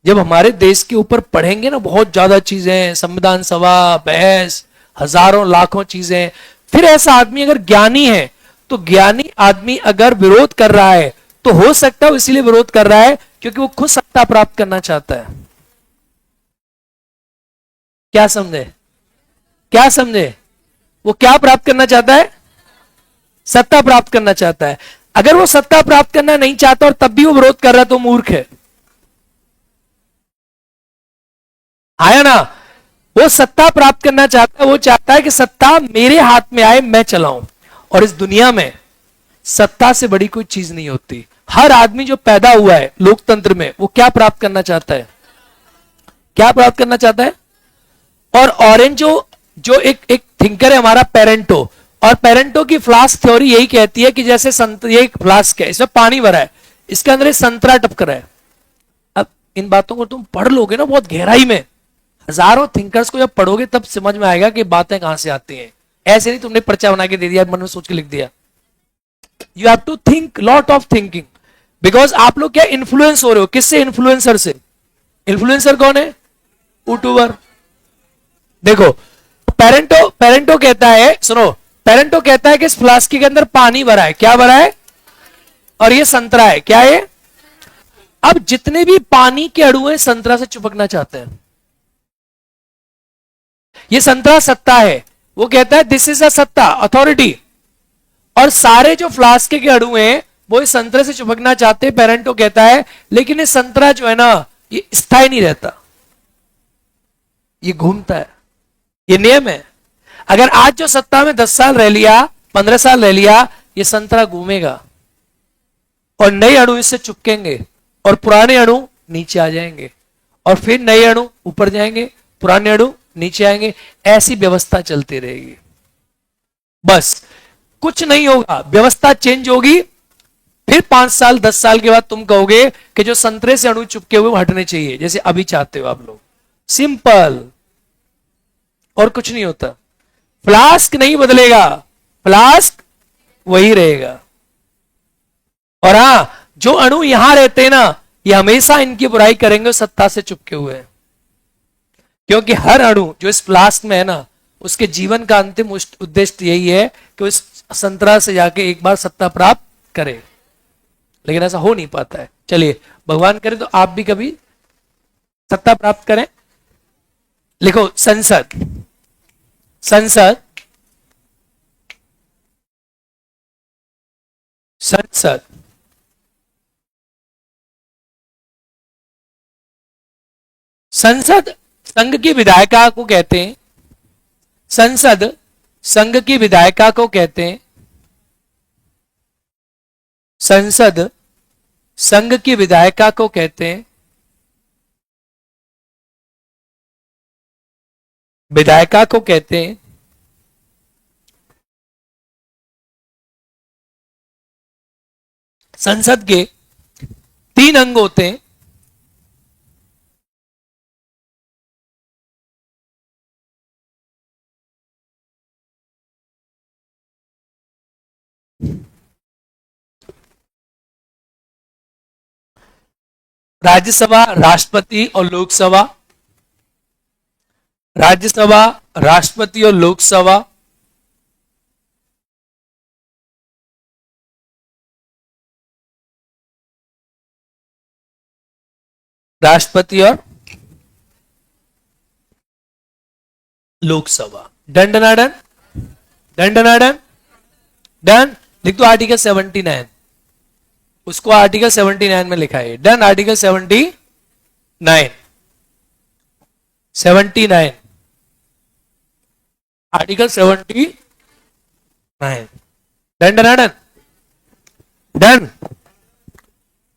जब हमारे देश के ऊपर पढ़ेंगे ना बहुत ज्यादा चीजें, संविधान सभा, बहस, हजारों लाखों चीजें, फिर ऐसा आदमी अगर ज्ञानी है तो ज्ञानी आदमी अगर विरोध कर रहा है तो हो सकता है इसलिए विरोध कर रहा है क्योंकि वो खुद सत्ता प्राप्त करना चाहता है। क्या समझे? क्या समझे? वो क्या प्राप्त करना चाहता है? सत्ता प्राप्त करना चाहता है। अगर वो सत्ता प्राप्त करना नहीं चाहता और तब भी वो विरोध कर रहा है तो मूर्ख है। आया ना? वो सत्ता प्राप्त करना चाहता है, वो चाहता है कि सत्ता मेरे हाथ में आए, मैं चलाऊं। और इस दुनिया में सत्ता से बड़ी कोई चीज नहीं होती। हर आदमी जो पैदा हुआ है लोकतंत्र में वो क्या प्राप्त करना चाहता है? क्या प्राप्त करना चाहता है? और ऑरेंज जो एक थिंकर है हमारा पेरेंटो, और पेरेंटो की फ्लास्क थ्योरी यही कहती है कि जैसे ये एक फ्लास्क है, इसमें पानी भरा है, इसके अंदर एक संतरा टपक रहा है। अब इन बातों को तुम पढ़ लोगे ना बहुत गहराई में, हजारों थिंकर्स को जब पढ़ोगे तब समझ में आएगा कि बातें कहां से आती हैं। ऐसे नहीं तुमने पर्चा बना के दे दिया, मन में सोच के लिख दिया। You have to think, lot of thinking, because आप लोग क्या इन्फ्लुएंस हो रहे हो? किससे? इन्फ्लुएंसर से। इन्फ्लुएंसर कौन है? यूट्यूबर। देखो पेरेंटो कहता है, सुनो, पेरेंटो कहता है कि इस फ्लास्क के अंदर पानी भरा है। क्या भरा है? और ये संतरा है। क्या है? अब जितने भी पानी के अणु हैं संतरा से चिपकना चाहते हैं। ये संतरा सत्ता है, वो कहता है दिस इज अ सत्ता, अथॉरिटी। और सारे जो फ्लास्क के अणु हैं वो इस संतरे से चिपकना चाहते हैं। पेरेंटो कहता है लेकिन ये संतरा जो है ना ये स्थायी नहीं रहता, ये घूमता है। ये नियम है। अगर आज जो सत्ता में 10 साल रह लिया, 15 साल रह लिया, ये संतरा घूमेगा और नए अणु इससे चिपकेंगे और पुराने अणु नीचे आ जाएंगे और फिर नए अणु ऊपर जाएंगे, पुराने अणु नीचे आएंगे। ऐसी व्यवस्था चलती रहेगी। बस कुछ नहीं होगा, व्यवस्था चेंज होगी। फिर 5 साल 10 साल के बाद तुम कहोगे कि जो संतरे से अणु चिपके हुए वो हटने चाहिए, जैसे अभी चाहते हो आप लोग। सिंपल, और कुछ नहीं होता। फ्लास्क नहीं बदलेगा, फ्लास्क वही रहेगा। और हां, जो अणु यहां रहते हैं ना ये हमेशा इनकी बुराई करेंगे, सत्ता से चिपके हुए हैं। क्योंकि हर अणु जो इस फ्लास्क में है ना उसके जीवन का अंतिम उद्देश्य यही है कि वो इस संतरा से जाके एक बार सत्ता प्राप्त करे, लेकिन ऐसा हो नहीं पाता है। चलिए भगवान करे तो आप भी कभी सत्ता प्राप्त करें। लिखो संसद, संसद, संसद, संसद संघ की विधायिका को कहते हैं। संसद संघ की विधायिका को कहते हैं। संसद संघ की विधायिका को कहते हैं। विधायिका को कहते हैं। संसद के 3 अंग होते हैं। राज्यसभा, राष्ट्रपति और लोकसभा। राज्यसभा, राष्ट्रपति और लोकसभा। राष्ट्रपति और Lok Sabha. Done done done done done done done. लिख दो आर्टिकल 79, उसको आर्टिकल 79 में लिखा है। Done. Article 79, 79, article 79। Done done done done.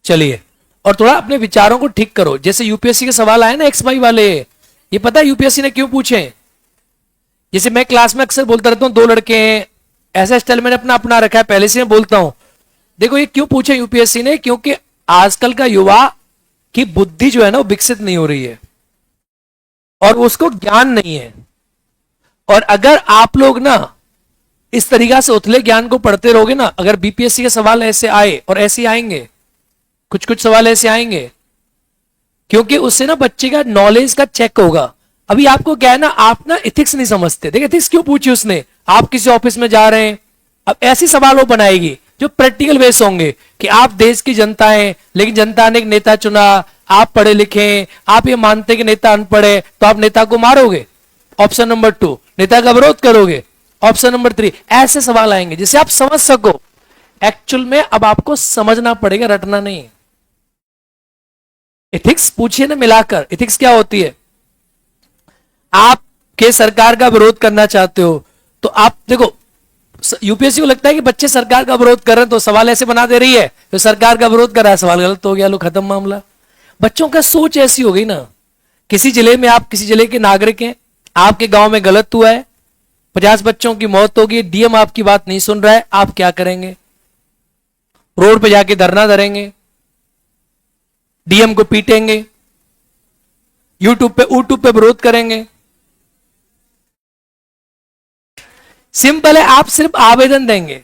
चलिए, और थोड़ा अपने विचारों को ठीक करो। जैसे यूपीएससी के सवाल आए ना एक्स वाई वाले, ये पता है यूपीएससी ने क्यों पूछे? जैसे मैं क्लास में अक्सर बोलता रहता हूं 2 लड़के हैं, ऐसा स्टाइल मैंने अपना अपना रखा है, पहले से मैं बोलता हूं। देखो ये क्यों पूछे यूपीएससी ने? क्योंकि आजकल का युवा की बुद्धि जो है ना वो विकसित नहीं हो रही है और उसको ज्ञान नहीं है। और अगर आप लोग ना इस तरीका से उथले ज्ञान को पढ़ते रहोगे ना, अगर बीपीएससी के सवाल ऐसे आए और ऐसे आएंगे, कुछ कुछ सवाल ऐसे आएंगे, क्योंकि उससे ना बच्चे का नॉलेज का चेक होगा। अभी आपको क्या है ना, आप ना इथिक्स नहीं समझते। देखिए इथिक्स क्यों पूछी उसने, आप किसी ऑफिस में जा रहे हैं, अब ऐसी सवाल वो बनाएगी जो प्रैक्टिकल बेस होंगे कि आप देश की जनता हैं, लेकिन जनता ने एक नेता चुना, आप पढ़े लिखे हैं, आप ये मानते हैं कि नेता अनपढ़ है, तो आप नेता को मारोगे, ऑप्शन नंबर 2। नेता का विरोध करोगे, ऑप्शन नंबर 3। ऐसे सवाल आएंगे जिससे आप समझ सको। एक्चुअल में अब आपको समझना पड़ेगा, रटना नहीं। इथिक्स पूछिए ना मिलाकर, इथिक्स क्या होती है। आपके सरकार का विरोध करना चाहते हो तो आप देखो, यूपीएससी को लगता है कि बच्चे सरकार का विरोध कर रहे हैं तो सवाल ऐसे बना दे रही है, तो सरकार का विरोध कर रहा है, सवाल गलत हो गया, लो खत्म मामला। बच्चों का सोच ऐसी हो गई ना। किसी जिले में, आप किसी जिले के नागरिक हैं, आपके गांव में गलत हुआ है, 50 बच्चों की मौत होगी, डीएम आपकी बात नहीं सुन रहा है, आप क्या करेंगे? रोड पे जाके धरना धरेंगे, डीएम को पीटेंगे, यूट्यूब पे विरोध करेंगे। सिंपल है, आप सिर्फ आवेदन देंगे,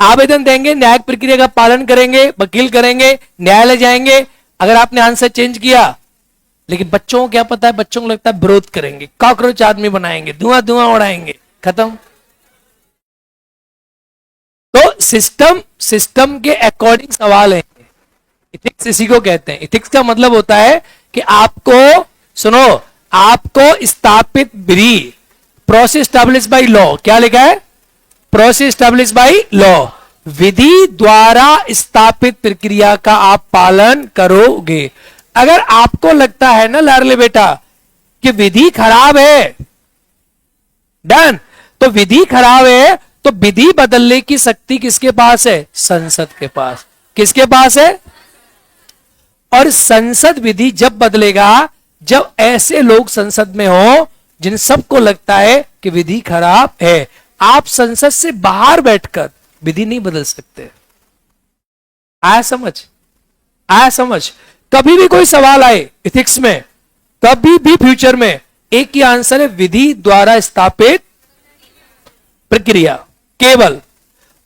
आवेदन देंगे, न्यायिक प्रक्रिया का पालन करेंगे, वकील करेंगे, न्यायालय जाएंगे। अगर आपने आंसर चेंज किया, लेकिन बच्चों को क्या पता है, बच्चों को लगता है विरोध करेंगे, कॉकरोच आदमी बनाएंगे, धुआं धुआं उड़ाएंगे, खत्म। तो सिस्टम के अकॉर्डिंग सवाल है। इथिक्स इसी को कहते हैं। इथिक्स का मतलब होता है कि आपको, सुनो, आपको स्थापित विधि, प्रोसेस स्टैब्लिश बाय लॉ, क्या लिखा है? प्रोसेस स्टैब्लिश बाय लॉ, विधि द्वारा स्थापित प्रक्रिया का आप पालन करोगे। अगर आपको लगता है ना लाडले बेटा कि विधि खराब है, डन, तो विधि खराब है, तो विधि बदलने की शक्ति किसके पास है? संसद के पास। किसके पास है? और संसद विधि जब बदलेगा जब ऐसे लोग संसद में हो जिन सबको लगता है कि विधि खराब है। आप संसद से बाहर बैठकर विधि नहीं बदल सकते। आया समझ? आया समझ? कभी भी कोई सवाल आए इथिक्स में, कभी भी फ्यूचर में, एक ही आंसर है, विधि द्वारा स्थापित प्रक्रिया केवल।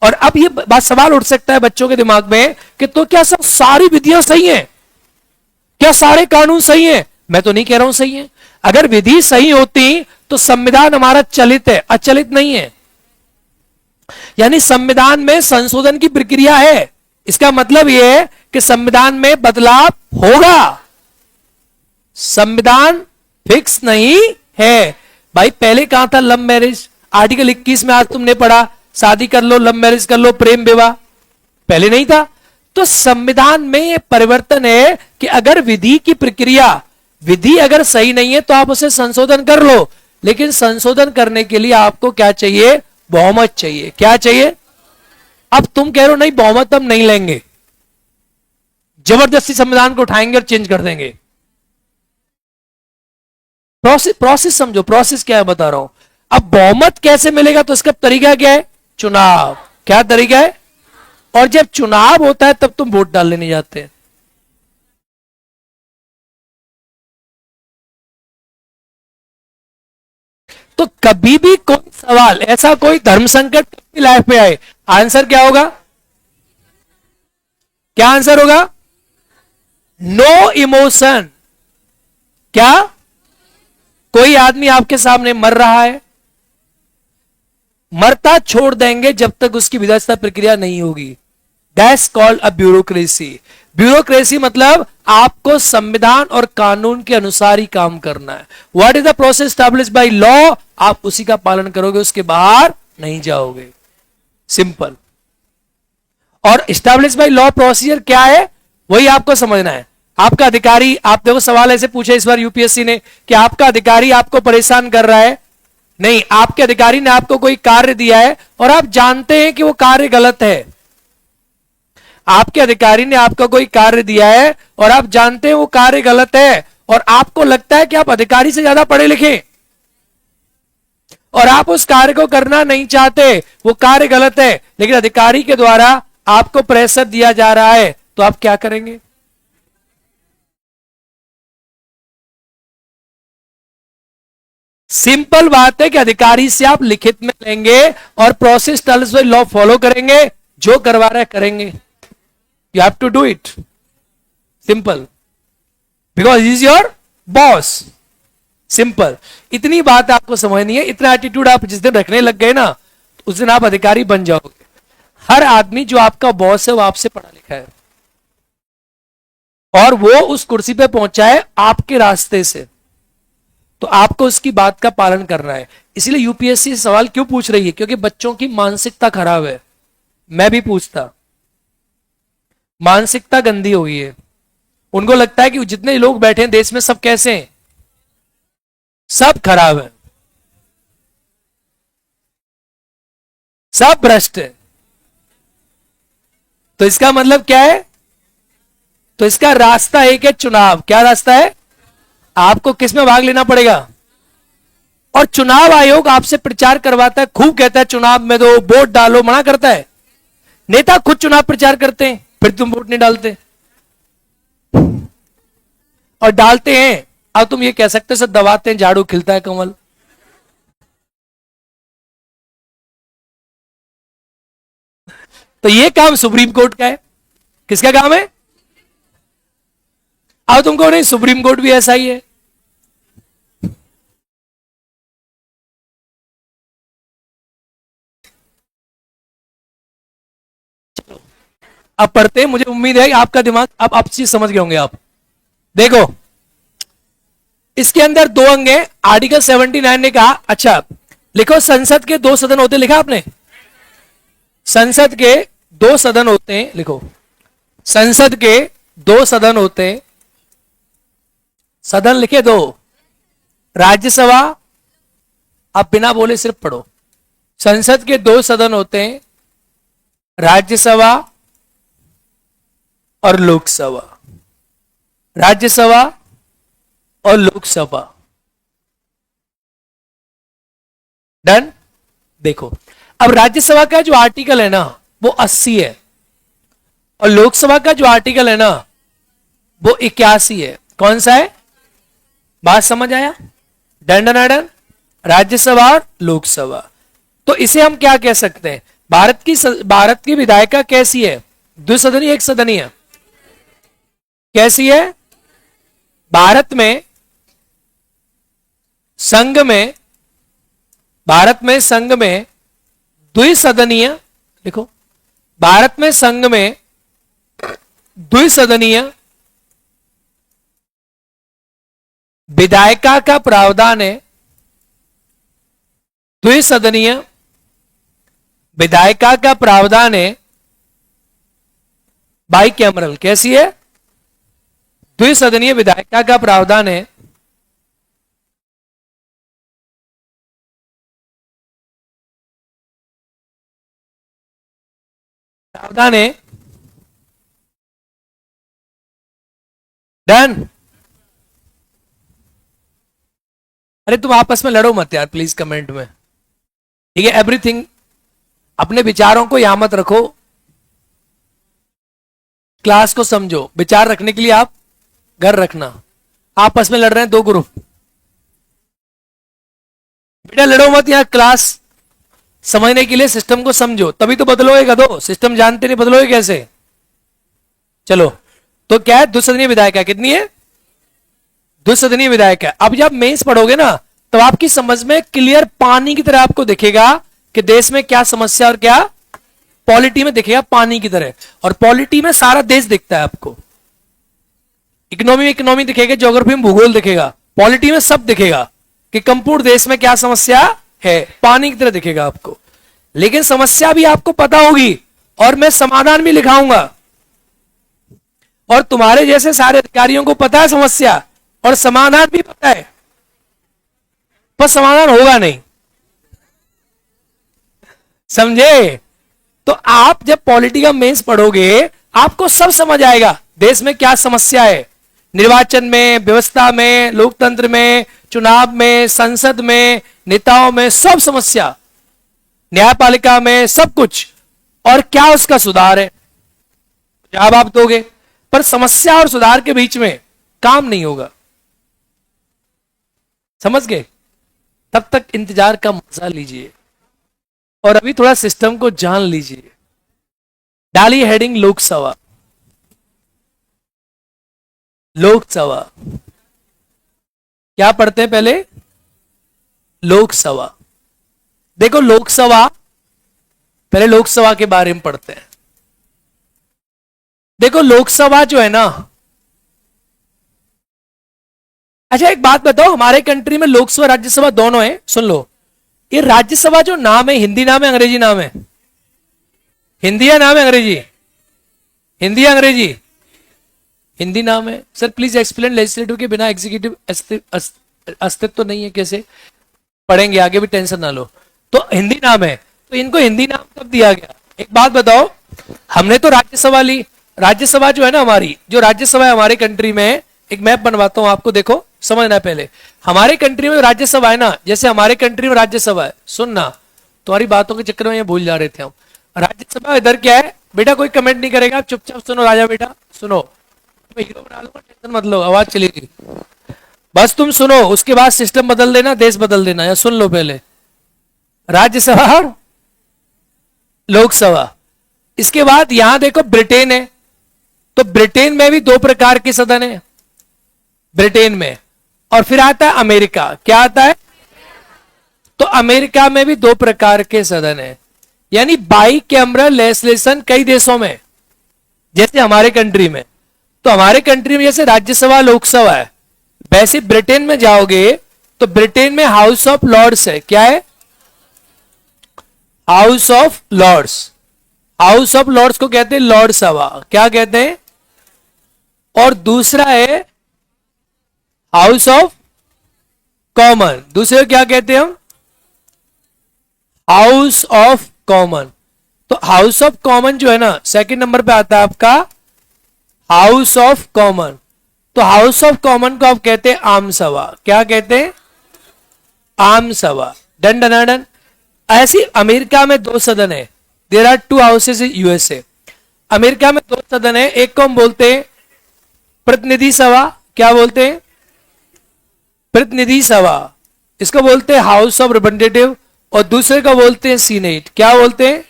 और अब ये बात सवाल उठ सकता है बच्चों के दिमाग में कि तो क्या सब सारी विधियां सही हैं? क्या सारे कानून सही हैं? मैं तो नहीं कह रहा हूं सही है। अगर विधि सही होती तो संविधान हमारा चलित है, अचलित नहीं है। यानी संविधान में संशोधन की प्रक्रिया है। इसका मतलब यह है कि संविधान में बदलाव होगा। संविधान फिक्स नहीं है। भाई पहले कहां था लव मैरिज? आर्टिकल 21 में आज तुमने पढ़ा, शादी कर लो, लव मैरिज कर लो, प्रेम विवाह, पहले नहीं था। तो संविधान में यह परिवर्तन है कि अगर विधि की प्रक्रिया, विधि अगर सही नहीं है तो आप उसे संशोधन कर लो, लेकिन संशोधन करने के लिए आपको क्या चाहिए? बहुमत चाहिए। क्या चाहिए? अब तुम कह रहे हो नहीं बहुमत हम नहीं लेंगे, जबरदस्ती संविधान को उठाएंगे और चेंज कर देंगे। प्रोसेस समझो, प्रोसेस क्या है बता रहा हूं। अब बहुमत कैसे मिलेगा? तो इसका तरीका क्या है? चुनाव। क्या तरीका है? और जब चुनाव होता है तब तुम वोट डालने नहीं जाते हैं। तो कभी भी कोई सवाल ऐसा, कोई धर्म संकट की लाइफ में आए, आंसर क्या होगा? क्या आंसर होगा? No emotion. क्या? कोई आदमी आपके सामने मर रहा है, मरता छोड़ देंगे जब तक उसकी विधायिका प्रक्रिया नहीं होगी। That's called a bureaucracy. Bureaucracy मतलब आपको संविधान और कानून के अनुसार ही काम करना है। What is the process established by law? आप उसी का पालन करोगे, उसके बाहर नहीं जाओगे। सिंपल। और स्टैब्लिश्ड बाय लॉ प्रोसीजर क्या है वही आपको समझना है। आपका अधिकारी, आप देखो सवाल ऐसे पूछे इस बार यूपीएससी ने कि आपका अधिकारी आपको परेशान कर रहा है। नहीं, आपके अधिकारी ने आपको कोई कार्य दिया है और आप जानते हैं कि वो कार्य गलत है। आपके अधिकारी ने आपको कोई कार्य दिया है और आप जानते हैं वो कार्य गलत है, और आपको लगता है कि आप अधिकारी से ज्यादा पढ़े लिखे और आप उस कार्य को करना नहीं चाहते, वो कार्य गलत है, लेकिन अधिकारी के द्वारा आपको प्रेशर दिया जा रहा है, तो आप क्या करेंगे? सिंपल बात है कि अधिकारी से आप लिखित में लेंगे और process established by law follow करेंगे, जो करवा रहे करेंगे। You have to do it. Simple. Because he is your boss. Simple. इतनी बात आपको समझनी है। इतना एटीट्यूड आप जिस दिन रखने लग गए ना, उस दिन आप अधिकारी बन जाओगे। हर आदमी जो आपका बॉस है वो आपसे पढ़ा लिखा है, और वो उस कुर्सी पे पहुंचा है आपके रास्ते से, तो आपको उसकी बात का पालन करना है। इसलिए यूपीएससी सवाल क्यों पूछ रही है? क्योंकि बच्चों की मानसिकता खराब है। मैं भी पूछता, मानसिकता गंदी हो गई है। उनको लगता है कि जितने लोग बैठे हैं देश में सब कैसे हैं, सब खराब है, सब भ्रष्ट है। तो इसका मतलब क्या है? तो इसका रास्ता एक है चुनाव। क्या रास्ता है? आपको किस में भाग लेना पड़ेगा? और चुनाव आयोग आपसे प्रचार करवाता है, खूब कहता है चुनाव में दो, वोट डालो, मना करता है। नेता खुद चुनाव प्रचार करते हैं, फिर तुम वोट नहीं डालते। और डालते हैं, अब तुम ये कह सकते हो सब दबाते हैं, झाड़ू खिलता है कमल। तो ये काम सुप्रीम कोर्ट का है। किसका काम है? अब तुमको नहीं, सुप्रीम कोर्ट भी ऐसा ही है। अब पढ़ते हैं, मुझे उम्मीद है कि आपका दिमाग अब आप चीज समझ गए होंगे। आप देखो, इसके अंदर दो अंग हैं। आर्टिकल 79 ने कहा, अच्छा लिखो, संसद के दो सदन होते, लिखा आपने? संसद के दो सदन होते हैं, लिखो। संसद के दो सदन होते हैं। सदन लिखे दो। राज्यसभा, आप बिना बोले सिर्फ पढ़ो। संसद के दो सदन होते हैं, राज्यसभा और लोकसभा। राज्यसभा और लोकसभा। डन। देखो, अब राज्यसभा का जो आर्टिकल है ना वो 80 है, और लोकसभा का जो आर्टिकल है ना वो 81 है। कौन सा है? बात समझ आया? Done done done. राज्यसभा और लोकसभा। तो इसे हम क्या कह सकते हैं? भारत की विधायिका कैसी है? द्विसदनीय, एक सदनीय? कैसी है? भारत में संघ में, भारत में संघ में द्विसदनीय, देखो, भारत में संघ में द्विसदनीय विधायिका का प्रावधान है। द्विसदनीय विधायिका का प्रावधान है बाई कैमरल। कैसी है? द्विसदनीय विधायिका का प्रावधान है डन। अरे तुम आपस में लड़ो मत यार प्लीज, कमेंट में। ठीक है, एवरीथिंग अपने विचारों को यहां मत रखो, क्लास को समझो। विचार रखने के लिए आप घर रखना। आपस में लड़ रहे हैं दो ग्रुप, बेटा लड़ो मत, यहां क्लास समझने के लिए सिस्टम को समझो, तभी तो बदलोगे। गधो, सिस्टम जानते नहीं, बदलोगे कैसे? चलो, तो क्या है? द्विसदनीय विधायिका कितनी है? द्विसदनीय विधायिका। अब जब मेंस पढ़ोगे ना तो आपकी समझ में क्लियर पानी की तरह आपको दिखेगा कि देश में क्या समस्या, और क्या पॉलिटी में दिखेगा पानी की तरह। और पॉलिटी में सारा देश दिखता है आपको। इकोनॉमी में इकोनॉमी दिखेगा, ज्योग्राफी में भूगोल दिखेगा, पॉलिटी में सब दिखेगा कि कंपूर्ण देश में क्या समस्या है, पानी की तरह दिखेगा आपको। लेकिन समस्या भी आपको पता होगी, और मैं समाधान भी लिखाऊंगा। और तुम्हारे जैसे सारे अधिकारियों को पता है समस्या, और समाधान भी पता है, पर समाधान होगा नहीं। समझे? तो आप जब पॉलिटी का मेंस पढ़ोगे आपको सब समझ आएगा देश में क्या समस्या है। निर्वाचन में, व्यवस्था में, लोकतंत्र में, चुनाव में, संसद में, नेताओं में, सब समस्या, न्यायपालिका में, सब कुछ, और क्या उसका सुधार है, जवाब आप दोगे। पर समस्या और सुधार के बीच में काम नहीं होगा। समझ गए? तब तक इंतजार का मजा लीजिए, और अभी थोड़ा सिस्टम को जान लीजिए। डालिए हेडिंग लोकसभा। लोकसभा। क्या पढ़ते हैं पहले? लोकसभा। देखो लोकसभा, पहले लोकसभा के बारे में पढ़ते हैं। देखो लोकसभा जो है ना, अच्छा एक बात बताओ, हमारे कंट्री में लोकसभा राज्यसभा दोनों है, सुन लो। ये राज्यसभा जो नाम है, हिंदी नाम है अंग्रेजी नाम है? हिंदी या नाम है अंग्रेजी? हिंदी या अंग्रेजी? हिंदी नाम है। सर प्लीज एक्सप्लेन, लेजिस्लेटिव के बिना एग्जीक्यूटिव अस्तित्व तो नहीं है, कैसे पढ़ेंगे आगे भी, टेंशन ना लो। तो हिंदी नाम है, तो इनको हिंदी नाम कब दिया गया? एक बात बताओ, हमने तो राज्यसभा ली। राज्यसभा जो है ना हमारी, जो राज्यसभा है हमारे कंट्री में, एक मैप बनवाता हूं आपको, देखो समझना पहले। हमारे कंट्री में राज्यसभा है ना, जैसे हमारे कंट्री में राज्यसभा है, सुनना, तुम्हारी बातों के चक्कर में ये भूल जा रहे थे हम। राज्यसभा इधर क्या है बेटा, कोई कमेंट नहीं करेगा, चुपचाप सुनो राजा बेटा, सुनो। मैं हीरो बना लूंगा, टेंशन मत लो, आवाज चलेगी, बस तुम सुनो, उसके बाद सिस्टम बदल देना, देश बदल देना, या सुन लो पहले। राज्यसभा, लोकसभा। इसके बाद यहां देखो ब्रिटेन है, तो ब्रिटेन में भी दो प्रकार के सदन है, ब्रिटेन में। और फिर आता है अमेरिका, क्या आता है? तो अमेरिका में भी दो प्रकार के सदन है, यानी बाई कैमरल लेजिस्लेशन कई देशों में, जैसे हमारे कंट्री में। तो हमारे कंट्री में जैसे राज्यसभा लोकसभा है, वैसे ब्रिटेन में जाओगे तो ब्रिटेन में हाउस ऑफ लॉर्ड्स है। क्या है? House of lords. House of lords को कहते हैं लॉर्ड सभा, क्या कहते हैं? और दूसरा है हाउस ऑफ कॉमन, दूसरे को क्या कहते हैं हम? House of common. तो हाउस ऑफ कॉमन जो है ना, सेकंड नंबर पे आता है आपका हाउस ऑफ कॉमन। तो हाउस ऑफ कॉमन को आप कहते हैं आम सभा। क्या कहते हैं? आम सभा। डन डन डन। ऐसी अमेरिका में दो सदन है, there are two houses in USA. America में दो सदन है, एक को हम बोलते हैं प्रतिनिधि सभा। क्या बोलते हैं? प्रतिनिधि सभा। इसको बोलते हैं हाउस ऑफ रिप्रेजेंटेटिव, और दूसरे को बोलते हैं सीनेट। क्या बोलते हैं?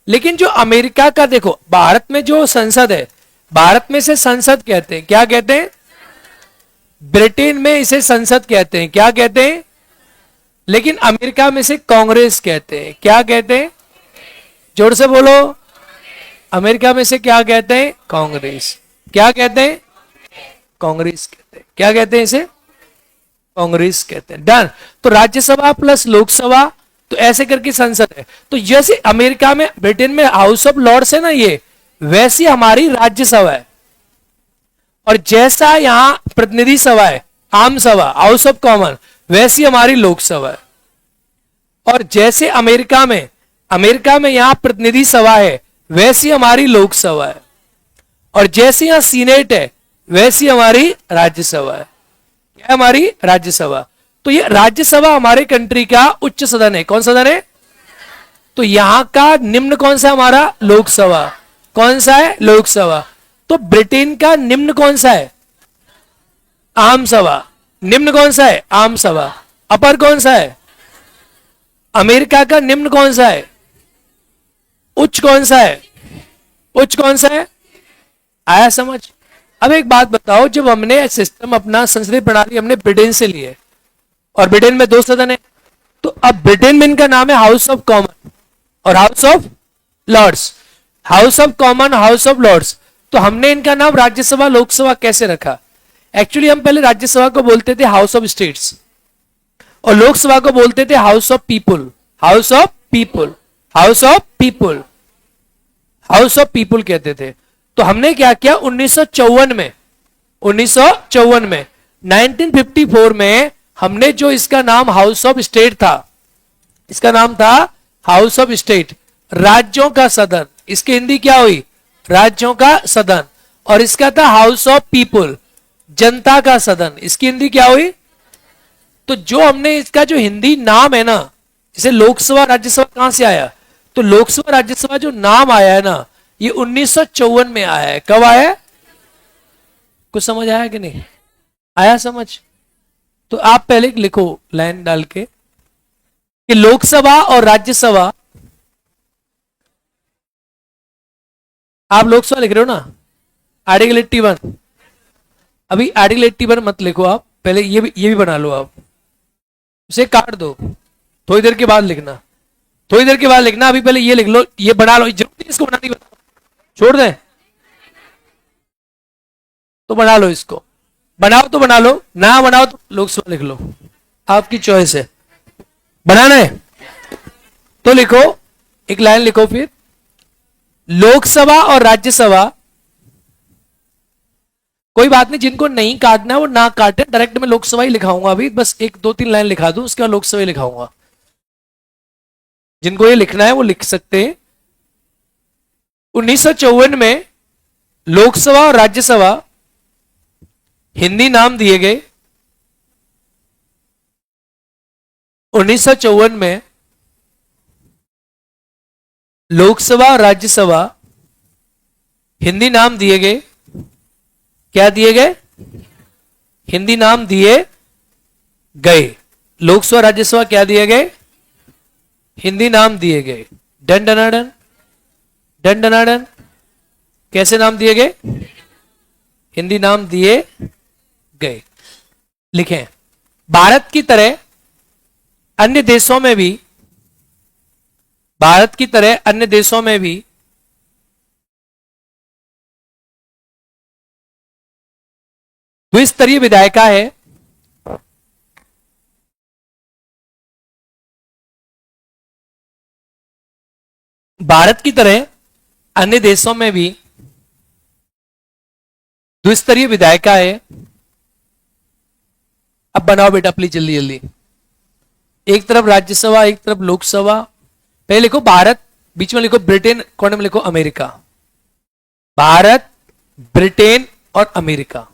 लेकिन जो अमेरिका का देखो, भारत में जो संसद है, भारत में इसे संसद कहते हैं। क्या कहते हैं? ब्रिटेन में इसे संसद कहते हैं। क्या कहते हैं? लेकिन अमेरिका में इसे कांग्रेस कहते हैं। क्या कहते हैं? जोर से बोलो। अमेरिका में इसे क्या कहते हैं? कांग्रेस। क्या कहते हैं? कांग्रेस कहते हैं। क्या कहते हैं इसे? कांग्रेस कहते हैं। डन। तो राज्यसभा प्लस लोकसभा, तो ऐसे करके संसद है। तो जैसे अमेरिका में, ब्रिटेन में हाउस ऑफ लॉर्ड्स है ना, ये वैसी हमारी राज्यसभा है। और जैसा यहां प्रतिनिधि सभा है, आम सभा, हाउस ऑफ कॉमन, वैसी हमारी लोकसभा है। और जैसे अमेरिका में यहां प्रतिनिधि सभा है, वैसी हमारी लोकसभा है। और जैसे यहां सीनेट है, वैसी हमारी राज्यसभा है। क्या हमारी? राज्यसभा। तो ये राज्यसभा हमारे कंट्री का उच्च सदन है। कौन सदन है? तो यहां का निम्न कौन सा? हमारा लोकसभा। कौन सा है? लोकसभा। तो ब्रिटेन का निम्न कौन सा है? आम सभा। निम्न कौन सा है? आम सभा। अपर कौन सा है? अमेरिका का निम्न कौन सा है? उच्च कौन सा है? उच्च कौन सा है? आया समझ? अब एक बात बताओ, जब हमने सिस्टम अपना संसदीय प्रणाली हमने ब्रिटेन से ली है, और ब्रिटेन में दो सदन है, तो अब ब्रिटेन में इनका नाम है हाउस ऑफ कॉमन और house of lords. House of common, house of lords. तो हमने इनका नाम राज्यसभा लोकसभा कैसे रखा? एक्चुअली हम पहले राज्यसभा को बोलते थे हाउस ऑफ स्टेट्स, और लोकसभा को बोलते थे house of people. House of people, house of people, house of people कहते थे। तो हमने क्या किया 1954 में, 1954 में हमने जो इसका नाम हाउस ऑफ स्टेट था, इसका नाम था हाउस ऑफ स्टेट, राज्यों का सदन। इसकी हिंदी क्या हुई? राज्यों का सदन। और इसका था हाउस ऑफ पीपुल, जनता का सदन। इसकी हिंदी क्या हुई? तो जो हमने इसका जो हिंदी नाम है ना, जैसे लोकसभा राज्यसभा कहां से आया? तो लोकसभा राज्यसभा जो नाम आया है ना, ये 1954 में आया है। कब आया है? कुछ समझ आया कि नहीं आया समझ? तो आप पहले लिखो लाइन डाल के कि लोकसभा और राज्यसभा, आप लोकसभा लिख रहे हो ना, आर्टिकल 81, अभी आर्टिकल 80 पर मत लिखो आप, पहले ये भी बना लो आप, उसे काट दो, थोड़ी देर के बाद लिखना, थोड़ी देर के बाद लिखना, अभी पहले ये लिख लो, ये बना लो, जरूरत नहीं इसको बनानी, छोड़ दें तो बना लो, इसको बनाओ तो बना लो, ना बनाओ तो लोकसभा लिख लो, आपकी चॉइस है। बनाना है तो लिखो, एक लाइन लिखो, फिर लोकसभा और राज्यसभा, कोई बात नहीं, जिनको नहीं काटना वो ना काटे, डायरेक्ट मैं लोकसभा ही लिखाऊंगा, अभी बस एक दो तीन लाइन लिखा दूं, उसके बाद लोकसभा ही लिखाऊंगा, जिनको ये लिखना है वो लिख सकते हैं। 1954 में लोकसभा और राज्यसभा हिंदी नाम दिए गए। 1954 में लोकसभा और राज्यसभा हिंदी नाम दिए गए, क्या दिए गए, हिंदी नाम दिए गए, लोकसभा राज्यसभा क्या दिए गए, हिंदी नाम दिए गए। डन डनाडन, डन डनाडन, कैसे नाम दिए गए, हिंदी नाम दिए गए। लिखें, भारत की तरह अन्य देशों में भी, भारत की तरह अन्य देशों में भी द्विस्तरीय विधायिका है, भारत की तरह अन्य देशों में भी द्विस्तरीय विधायिका है। अब बनाओ बेटा प्लीज जल्दी जल्दी, एक तरफ राज्यसभा एक तरफ लोकसभा, पहले लिखो भारत, बीच में लिखो ब्रिटेन, कोने में लिखो अमेरिका, भारत, ब्रिटेन और अमेरिका।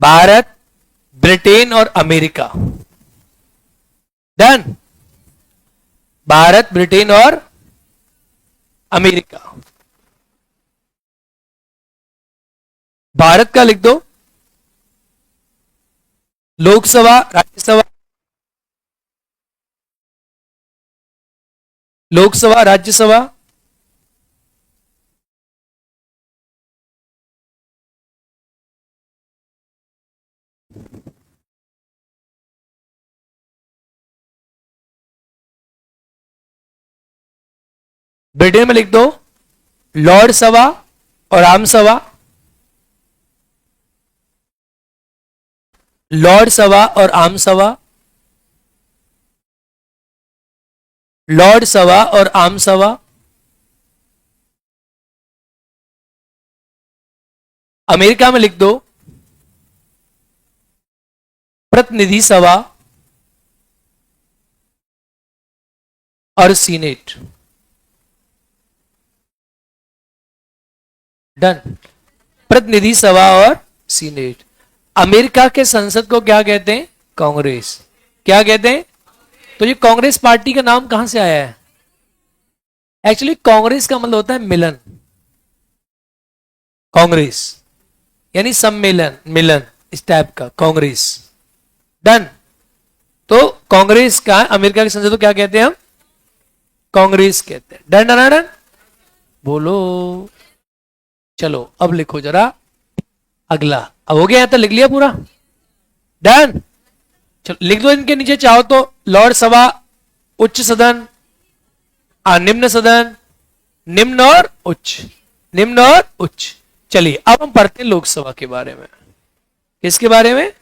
भारत, ब्रिटेन और अमेरिका। डन, भारत, ब्रिटेन और अमेरिका। भारत का लिख दो, लोकसभा राज्यसभा, लोकसभा राज्यसभा, ब्रिटेन में लिख दो लॉर्ड सभा और आम सभा, लॉर्ड सभा और आम सभा, लॉर्ड सभा और आम सभा। अमेरिका में लिख दो प्रतिनिधि सभा और सीनेट। डन, प्रतिनिधि सभा और सीनेट। अमेरिका के संसद को क्या कहते हैं, कांग्रेस, क्या कहते हैं, तो ये कांग्रेस पार्टी का नाम कहां से आया है, एक्चुअली कांग्रेस का मतलब होता है मिलन, कांग्रेस यानी सम्मेलन, मिलन, इस टाइप का कांग्रेस। डन, तो कांग्रेस का अमेरिका के संसद को क्या कहते हैं हम, कांग्रेस कहते हैं। डन डन डन, बोलो, चलो अब लिखो जरा अगला, अब हो गया, यहां तक लिख लिया पूरा। डन, चलो लिख दो इनके नीचे चाहो तो, लॉर्ड सभा, उच्च सदन, निम्न सदन, निम्न और उच्च, निम्न और उच्च। चलिए अब हम पढ़ते हैं लोकसभा के बारे में। किसके बारे में,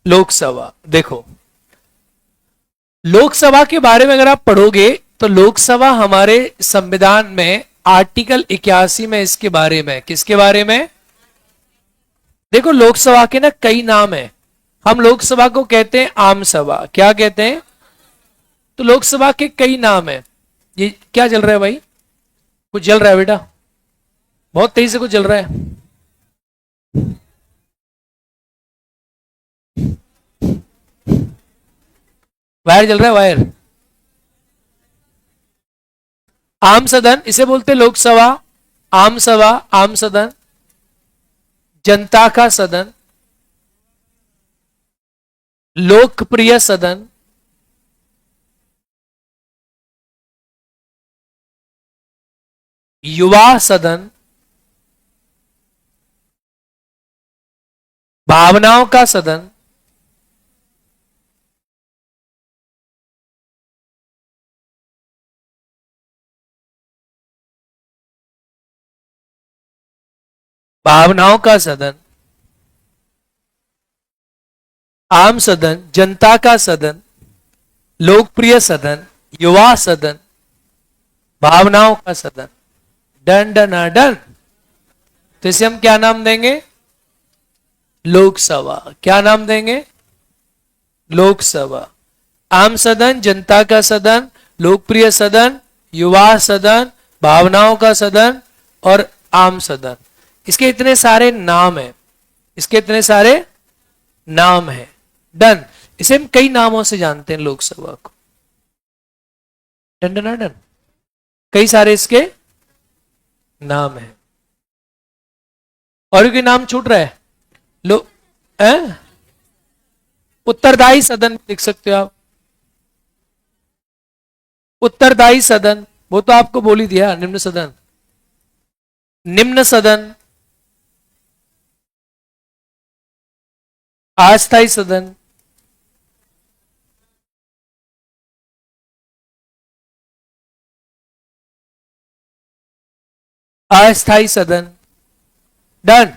लोकसभा। देखो लोकसभा के बारे में अगर आप पढ़ोगे तो लोकसभा हमारे संविधान में आर्टिकल 81 में इसके बारे में, किसके बारे में, देखो लोकसभा के ना कई नाम है, हम लोकसभा को कहते हैं आम सभा, क्या कहते हैं, तो लोकसभा के कई नाम है। ये क्या जल रहा है भाई, कुछ जल रहा है बेटा, बहुत तेजी से कुछ जल रहा है, वायर जल रहा है वायर। आम सदन इसे बोलते लोकसभा, आम सभा, आम सदन, जनता का सदन, लोकप्रिय सदन, युवा सदन, भावनाओं का सदन, भावनाओं का सदन, आम सदन, जनता का सदन, लोकप्रिय सदन, युवा सदन, भावनाओं का सदन। Done done done. तो इसे हम क्या नाम देंगे? लोकसभा। क्या नाम देंगे? लोकसभा। आम सदन, जनता का सदन, लोकप्रिय सदन, युवा सदन, भावनाओं का सदन और आम सदन। इसके इतने सारे नाम हैं, इसके इतने सारे नाम हैं। डन। इसे हम कई नामों से जानते हैं लोकसभा को। Done done done. कई सारे इसके नाम हैं। और कोई नाम छूट रहा है? लो उत्तरदायी सदन लिख सकते हो आप। उत्तरदायी सदन, वो तो आपको बोल ही दिया। निम्न सदन, निम्न सदन, अस्थायी सदन, अस्थायी सदन। डन।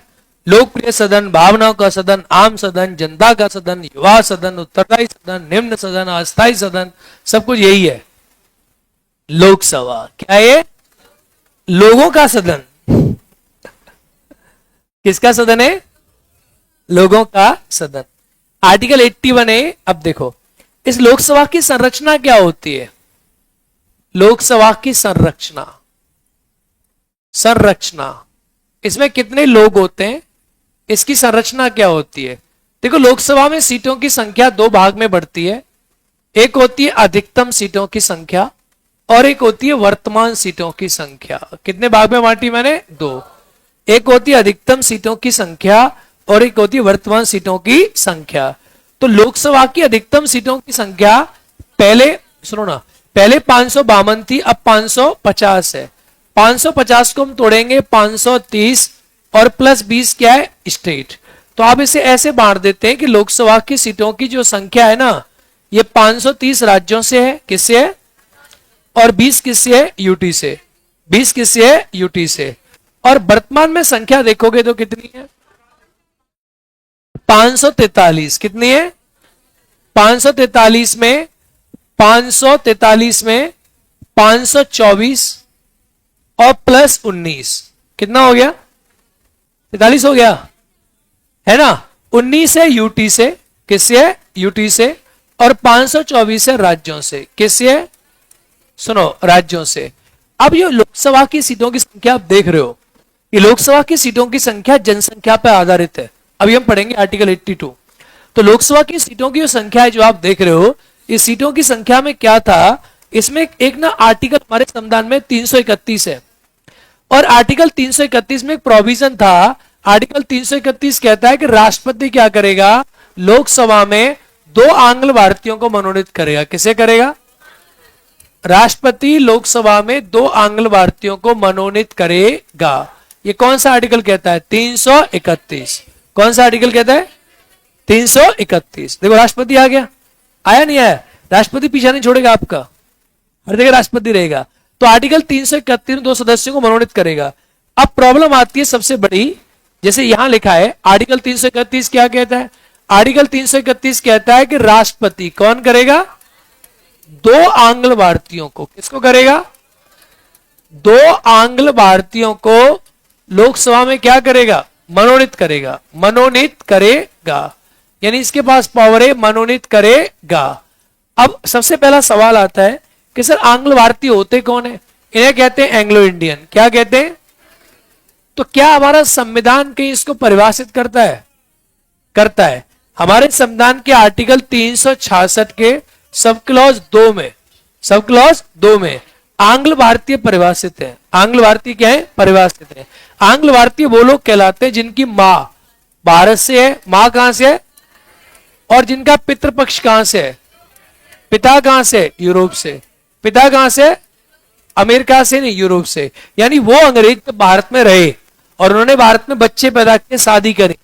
लोकप्रिय सदन, भावनाओं का सदन, आम सदन, जनता का सदन, युवा सदन, उत्तरदायी सदन, निम्न सदन, अस्थायी सदन, सब कुछ यही है। लोकसभा क्या है? ये लोगों का सदन। किसका सदन है? लोगों का सदन। आर्टिकल 81 है। अब देखो इस लोकसभा की संरचना क्या होती है? लोकसभा की संरचना, संरचना इसमें कितने लोग होते हैं, इसकी संरचना क्या होती है? देखो लोकसभा में सीटों की संख्या दो भाग में बढ़ती है। एक होती है अधिकतम सीटों की संख्या और एक होती है वर्तमान सीटों की संख्या। कितने भाग में बांटी मैंने? दो। एक होती है अधिकतम सीटों की संख्या और एक होती है वर्तमान सीटों की संख्या। तो लोकसभा की अधिकतम सीटों की संख्या पहले, सुनो ना, पहले 552 थी, अब 550 है। 550 को हम तोड़ेंगे 530 और प्लस 20 क्या है? स्टेट। तो आप इसे ऐसे बांट देते हैं कि लोकसभा की सीटों की जो संख्या है ना, ये 530 राज्यों से है। किससे है? और 20 किससे है? यूटी से। 20 किससे है? यूटी से। और वर्तमान में संख्या देखोगे तो कितनी है? 543। कितनी है? 543 में 543 में 524 और प्लस 19 कितना हो गया? 43 हो गया है ना। 19 है यूटी से। किससे है? यूटी से। और 524 है राज्यों से। किससे है? सुनो, राज्यों से। अब ये लोकसभा की सीटों की संख्या आप देख रहे हो, ये लोकसभा की सीटों की संख्या जनसंख्या पर आधारित है। अभी हम पढ़ेंगे आर्टिकल 82। तो लोकसभा की सीटों की जो संख्या है जो आप देख रहे हो, इस सीटों की संख्या में क्या था, इसमें एक ना आर्टिकल हमारे संविधान में 331 है। और आर्टिकल 331 में एक प्रोविजन था। आर्टिकल 331 कहता है कि राष्ट्रपति क्या करेगा? लोकसभा में 2 आंग्ल भारतीयों को मनोनीत करेगा। किसे करेगा? राष्ट्रपति लोकसभा में 2 आंग्ल भारतीयों को मनोनीत करेगा। ये कौन सा आर्टिकल कहता है? 331। कौन सा आर्टिकल कहता है? 331। देखो राष्ट्रपति आ गया, आया नहीं आया? राष्ट्रपति पीछा नहीं छोड़ेगा आपका, हर जगह राष्ट्रपति रहेगा। तो आर्टिकल 331 में 2 सदस्यों को मनोनीत करेगा। अब प्रॉब्लम आती है सबसे बड़ी, जैसे यहां लिखा है आर्टिकल 331 क्या कहता है? आर्टिकल 331 कहता है कि राष्ट्रपति कौन करेगा? 2 आंग्ल भारतीयों को। किसको करेगा? 2 आंग्ल भारतीयों को लोकसभा में क्या करेगा? मनोनीत करेगा। मनोनीत करेगा यानी इसके पास पावर है, मनोनीत करेगा। अब सबसे पहला सवाल आता है कि सर आंग्ल भारतीय होते कौन है? इन्हें कहते हैं एंग्लो इंडियन। क्या कहते हैं? तो क्या हमारा संविधान कहीं इसको परिभाषित करता है? करता है। हमारे संविधान के आर्टिकल 366 के सब क्लॉज 2 में, सब क्लॉज 2 में आंग्ल भारतीय परिभाषित है। आंग्ल भारतीय क्या है? परिभाषित है। आंग्ल भारतीय वो लोग कहलाते हैं जिनकी मां भारत से है। मां कहां से है? और जिनका पितृपक्ष कहां से है? पिता कहां से? यूरोप से। पिता कहां से? अमेरिका से नहीं, यूरोप से। यानी वो अंग्रेज तो भारत में रहे और उन्होंने भारत में बच्चे पैदा किए, शादी करी।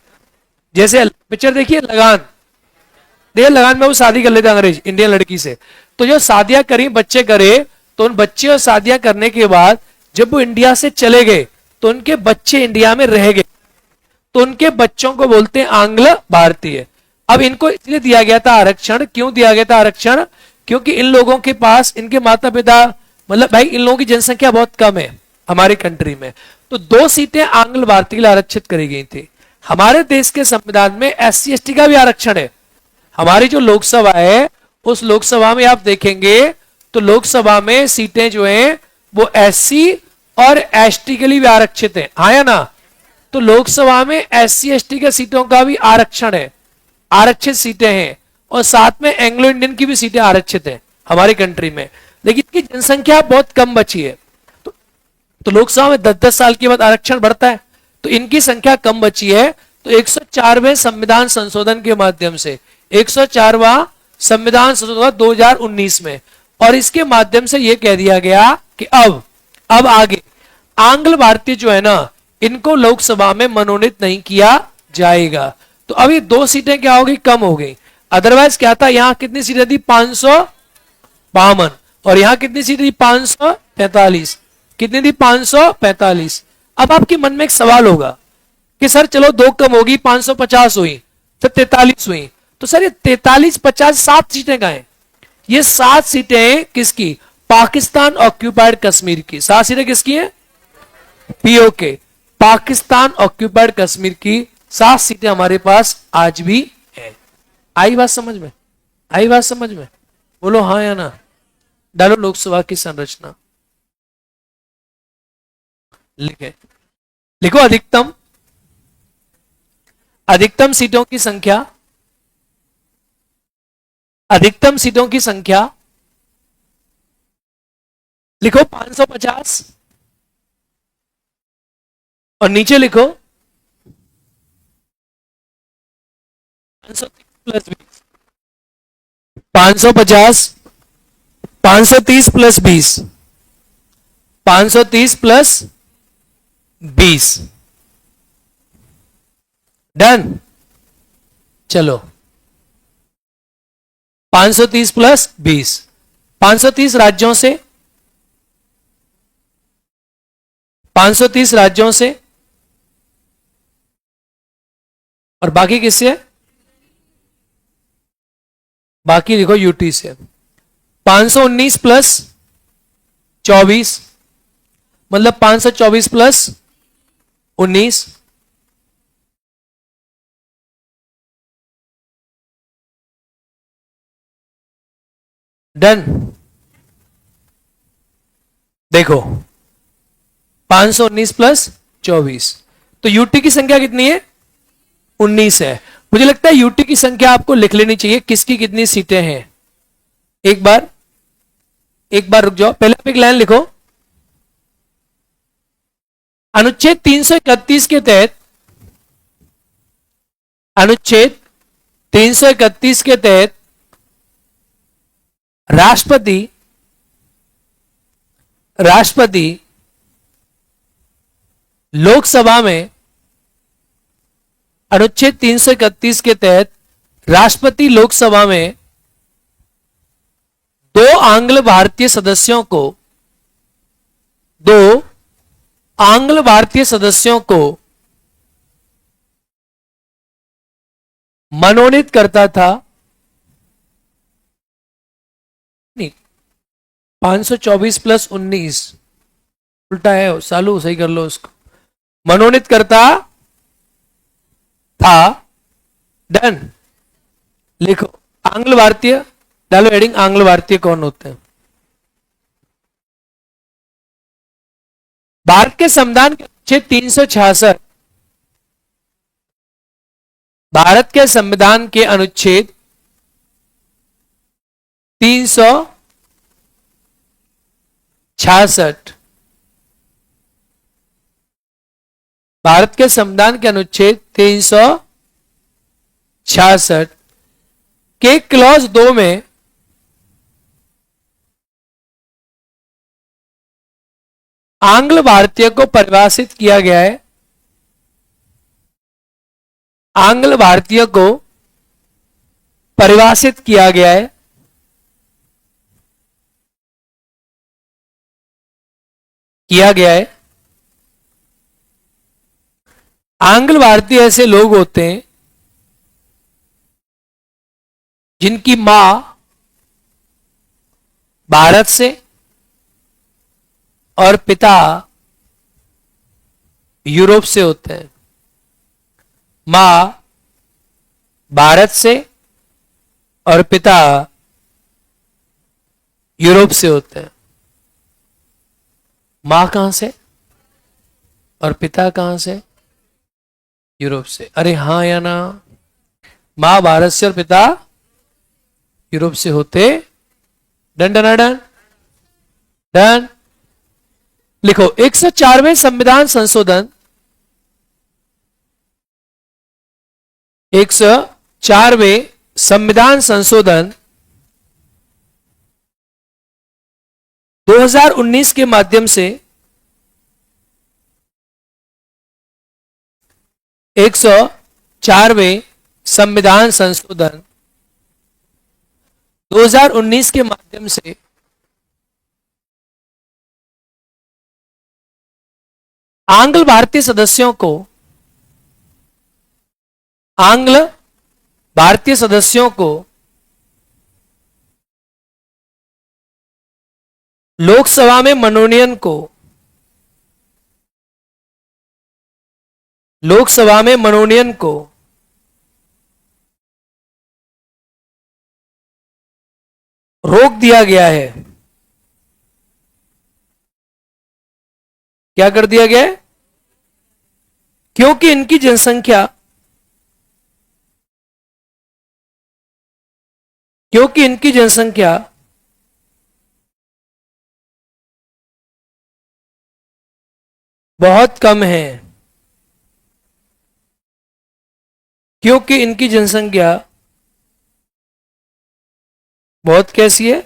जैसे पिक्चर देखिए लगान, देखिए लगान में वो शादी कर लेते अंग्रेज इंडियन लड़की से। तो जो शादियां करी, बच्चे करे, तो उन बच्चे और शादियां करने के बाद जब वो इंडिया से चले गए तो उनके बच्चे इंडिया में रह गए, तो उनके बच्चों को बोलते हैं आंग्ल भारतीय। अब इनको इसलिए दिया गया था आरक्षण, क्यों दिया गया था आरक्षण? क्योंकि इन लोगों के पास इनके माता पिता, मतलब भाई इन लोगों की जनसंख्या बहुत कम है हमारे कंट्री में, तो 2 सीटें आंग्ल भारतीय के लिए आरक्षित करी गई थी। हमारे देश के संविधान में SC ST का भी आरक्षण है। हमारी जो लोकसभा है, उस लोकसभा में आप देखेंगे तो लोकसभा में सीटें जो हैं वो SC और ST के लिए भी आरक्षित है, हाँ या ना? तो लोकसभा में SC ST के सीटों का भी आरक्षण है, आरक्षित सीटें हैं, और साथ में एंग्लो इंडियन की भी सीटें आरक्षित हैं हमारी कंट्री में। लेकिन इनकी जनसंख्या बहुत कम बची है, तो लोकसभा में 10-10 साल के बाद आरक्षण बढ़ता है, तो इनकी संख्या कम बची है। तो 104वें संविधान संशोधन के माध्यम से, 104वां संविधान संशोधन 2019 में, और इसके माध्यम से यह कह दिया गया कि अब आगे आंग्ल भारतीय जो है ना, इनको लोकसभा में मनोनीत नहीं किया जाएगा। तो अब ये 2 सीटें क्या हो गई, कम हो गई। अदरवाइज क्या था, यहां कितनी सीटें थी, 552, और यहां कितनी सीटें थी, 545। कितनी थी, 545। अब आपके मन में एक सवाल होगा कि सर चलो 2 कम होगी, 550 हुई, तो 43 हुई, तो सर ये 43, 50, 7 सीटें कहां हैं? ये 7 सीटें किसकी? पाकिस्तान ऑक्यूपाइड कश्मीर की। 7 सीटें किसकी हैं? POK, पाकिस्तान ऑक्यूपाइड कश्मीर की 7 सीटें हमारे पास आज भी है। आई बात समझ में? आई बात समझ में? बोलो हाँ या ना। डालो लोकसभा की संरचना, लिखे, लिखो अधिकतम सीटों की संख्या, अधिकतम सीटों की संख्या लिखो 550, और नीचे लिखो 530 प्लस 20, 550, 530 प्लस 20, 530 प्लस 20। डन। चलो 530 प्लस 20, 530 राज्यों से, 530 राज्यों से, और बाकी किससे? बाकी देखो यूटी से। 519 प्लस 24, मतलब 524 प्लस 19, डन। देखो 519 प्लस 24, तो यूटी की संख्या कितनी है? 19 है। मुझे लगता है यूटी की संख्या आपको लिख लेनी चाहिए, किसकी कितनी सीटें हैं। एक बार रुक जाओ, पहले आप एक लाइन लिखो। अनुच्छेद 331 के तहत, अनुच्छेद 331 के तहत राष्ट्रपति लोकसभा में, अनुच्छेद 331 के तहत राष्ट्रपति लोकसभा में 2 आंग्ल भारतीय सदस्यों को, 2 आंग्ल भारतीय सदस्यों को मनोनीत करता था। नहीं, 524 प्लस 19 उल्टा है, सालू सही कर लो उसको। मनोनीत करता था, डन। लिखो आंग्ल भारतीय, डालो हेडिंग आंग्ल भारतीय कौन होते हैं। भारत के संविधान के अनुच्छेद 366, भारत के संविधान के अनुच्छेद 366, भारत के संविधान के अनुच्छेद 366 के क्लॉज 2 में आंग्ल भारतीय को परिभाषित किया गया है, आंग्ल भारतीय को परिभाषित किया गया है, आंग्ल भारतीय ऐसे लोग होते हैं जिनकी मां भारत से और पिता यूरोप से होते हैं। मां भारत से और पिता यूरोप से होते हैं। मां कहां से और पिता कहां से? यूरोप से। अरे हाँ या ना? मां भारत से और पिता यूरोप से होते। Done done done done. लिखो 104वें संविधान संशोधन, 104वें संविधान संशोधन 2019 के माध्यम से 104वें संविधान संशोधन 2019 के माध्यम से आंग्ल भारतीय सदस्यों को, आंग्ल भारतीय सदस्यों को लोकसभा में मनोनयन को, लोकसभा में मनोनयन को रोक दिया गया है। क्या कर दिया गया है? क्योंकि इनकी जनसंख्या, क्योंकि इनकी जनसंख्या बहुत कम है, क्योंकि इनकी जनसंख्या बहुत कैसी है?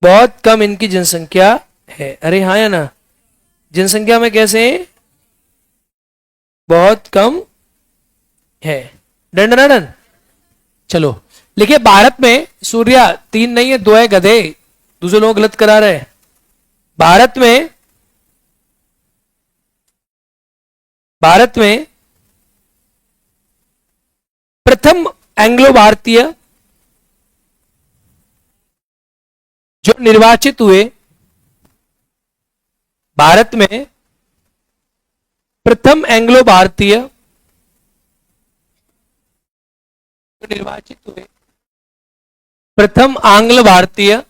बहुत कम इनकी जनसंख्या है। अरे हाँ या ना? जनसंख्या में कैसे है? बहुत कम है। Done done done. चलो लिखिए, भारत में सूर्या 3 नहीं है 2 है, गधे। दूसरे लोग गलत करा रहे हैं। भारत में, भारत में प्रथम एंग्लो भारतीय जो निर्वाचित हुए, भारत में प्रथम एंग्लो भारतीय जो निर्वाचित हुए, प्रथम आंग्ल भारतीय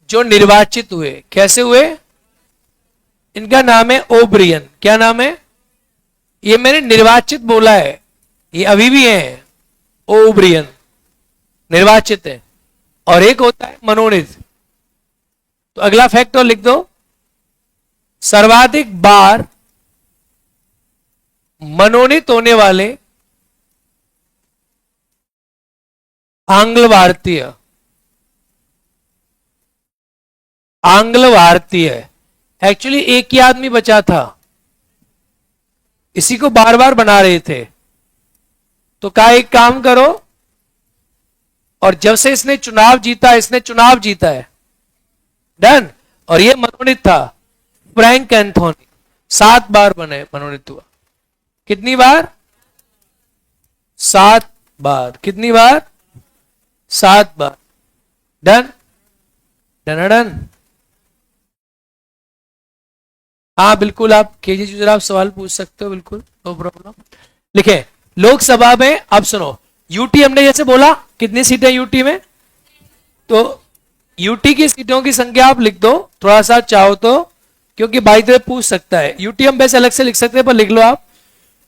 जो निर्वाचित हुए, कैसे हुए? इनका नाम है ओब्रियन। क्या नाम है? ये मैंने निर्वाचित बोला है, ये अभी भी हैं। ओब्रियन निर्वाचित है, और एक होता है मनोनीत। तो अगला फैक्ट और लिख दो, सर्वाधिक बार मनोनीत होने वाले आंग्ल भारतीय, आंग्ल भारतीय। एक्चुअली एक ही आदमी बचा था, इसी को बार बार बना रहे थे। तो कहा एक काम करो, और जब से इसने चुनाव जीता, इसने चुनाव जीता है, डन। और ये मनोनीत था, फ्रैंक एंथोनी 7 बार बने मनोनीत हुआ। कितनी बार? 7 बार। कितनी बार? 7 बार। Done done done. हाँ बिल्कुल, आप केजी यूजर आप सवाल पूछ सकते हो, बिल्कुल नो प्रॉब्लम। लिखे लोकसभा में, अब सुनो, यूटी हमने जैसे बोला कितनी सीटें यूटी में, तो यूटी की सीटों की संख्या आप लिख दो थोड़ा सा चाहो तो, क्योंकि बाई द वे पूछ सकता है। यूटी हम वैसे अलग से लिख सकते हैं, पर लिख लो आप।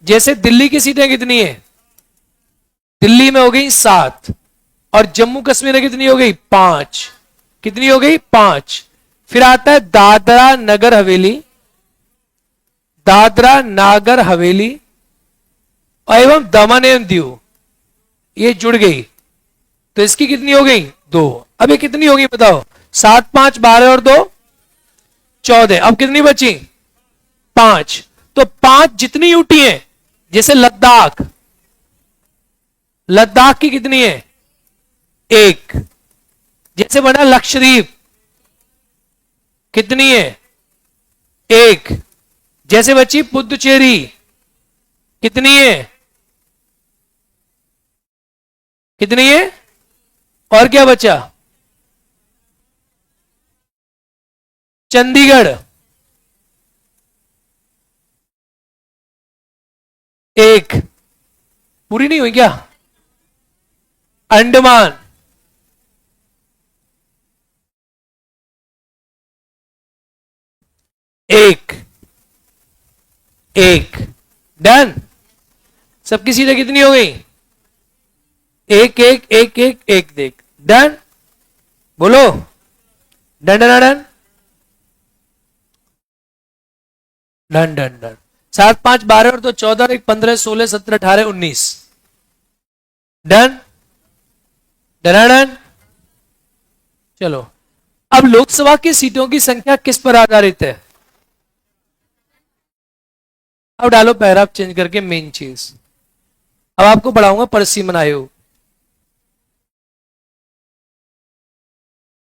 जैसे दिल्ली की सीटें कितनी है? दिल्ली में हो गई 7, और जम्मू कश्मीर में कितनी हो गई? 5। कितनी हो गई? 5। फिर आता है दादरा नगर हवेली, दादरा नागर हवेली एवं दमन एवं दीव, ये जुड़ गई, तो इसकी कितनी हो गई? 2। अब ये कितनी होगी बताओ? 7 5 12 और 2 14। अब कितनी बची? 5। तो 5 जितनी यूटी है, जैसे लद्दाख, लद्दाख की कितनी है? 1। जैसे बना लक्षद्वीप, कितनी है? 1। जैसे बची पुदुचेरी, कितनी है? कितनी है? और क्या बचा? चंडीगढ़, 1। पूरी नहीं हुई क्या? अंडमान, 1 1। डन। सबकी सीटें कितनी हो गई? 1 1 1 1 1 देख। डन। बोलो done done done done done done. 7 5 12 और 2 14 1 15 16 17 18 19। Done done done. चलो, अब लोकसभा की सीटों की संख्या किस पर आधारित है? अब डालो पैराग्राफ चेंज करके मेन चीज। अब आपको पढ़ाऊंगा परिसीमन आयोग।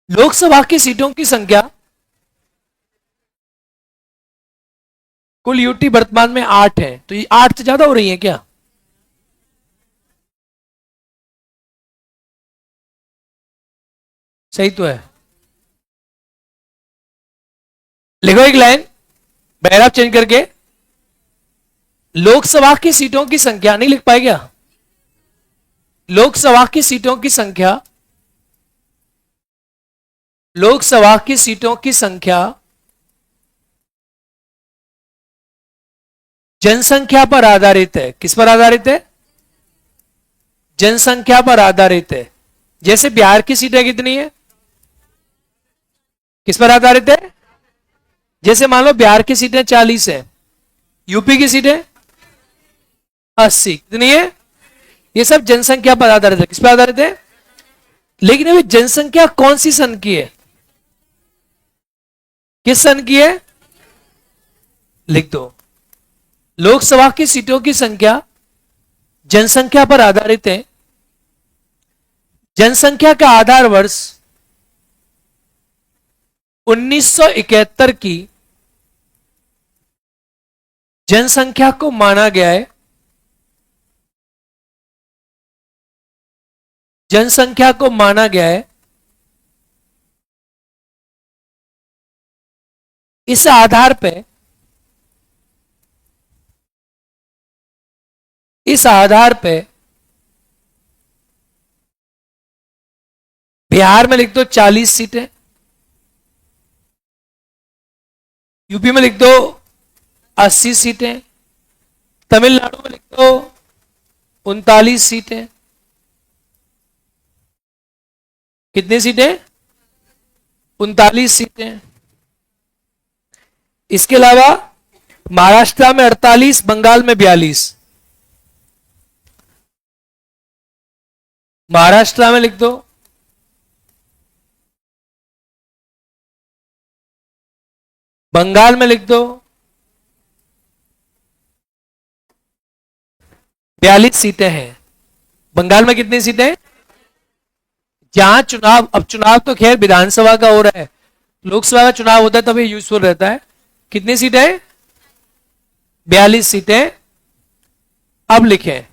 लोकसभा की सीटों की संख्या, कुल यूटी वर्तमान में 8 है, तो ये 8 से ज्यादा हो रही है क्या? सही तो है। लिखो एक लाइन पैराग्राफ चेंज करके, लोकसभा की सीटों की संख्या, नहीं लिख पाए क्या? लोकसभा की सीटों की संख्या, लोकसभा की सीटों की संख्या जनसंख्या पर आधारित है। किस पर आधारित है? जनसंख्या पर आधारित है। जैसे बिहार की सीटें कितनी है? किस पर आधारित है? जैसे मान लो बिहार की सीटें 40 है, यूपी की सीटें 80, कितनी है? ये सब जनसंख्या पर आधारित है। किस पर आधारित है? लेकिन अभी जनसंख्या कौन सी सन की है? किस सन की है? लिख दो, लोकसभा की सीटों की संख्या जनसंख्या पर आधारित है। जनसंख्या का आधार वर्ष 1971 की जनसंख्या को माना गया है। जनसंख्या को माना गया है। इस आधार पे, इस आधार पे बिहार में लिख दो 40 सीटें, यूपी में लिख दो 80 सीटें, तमिलनाडु में लिख दो 39 सीटें। कितनी सीटें? 39 सीटें। इसके अलावा महाराष्ट्र में 48, बंगाल में 42। महाराष्ट्र में लिख दो, बंगाल में लिख दो 42 सीटें हैं। बंगाल में कितनी सीटें? जहां चुनाव, अब चुनाव तो खैर विधानसभा का हो रहा है, लोकसभा का चुनाव होता है तभी यूजफुल रहता है। कितनी सीटें? 42 सीटें। अब लिखें,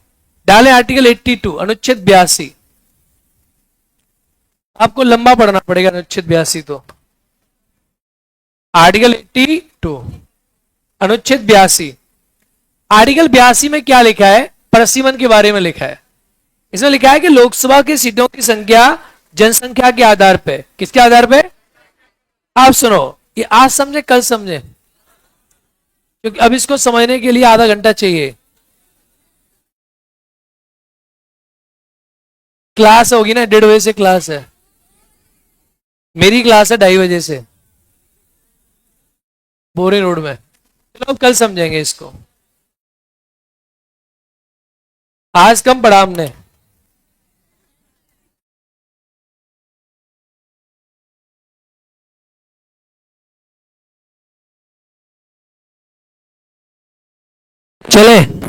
डालें आर्टिकल 82, अनुच्छेद 82। आपको लंबा पढ़ना पड़ेगा अनुच्छेद 82 तो। आर्टिकल 82, अनुच्छेद 82। आर्टिकल 82 में क्या लिखा है? परिसीमन के बारे में लिखा है। इसमें लिखा है कि लोकसभा की सीटों की संख्या जनसंख्या के आधार पे। किसके आधार पे? आप सुनो, ये आज समझे कल समझे, क्योंकि अब इसको समझने के लिए आधा घंटा चाहिए। क्लास होगी ना, 1:30 बजे से क्लास है, मेरी क्लास है 2:30 बजे से बोरे रोड में। चलो अब कल समझेंगे इसको, आज कम पढ़ा हमने। चले।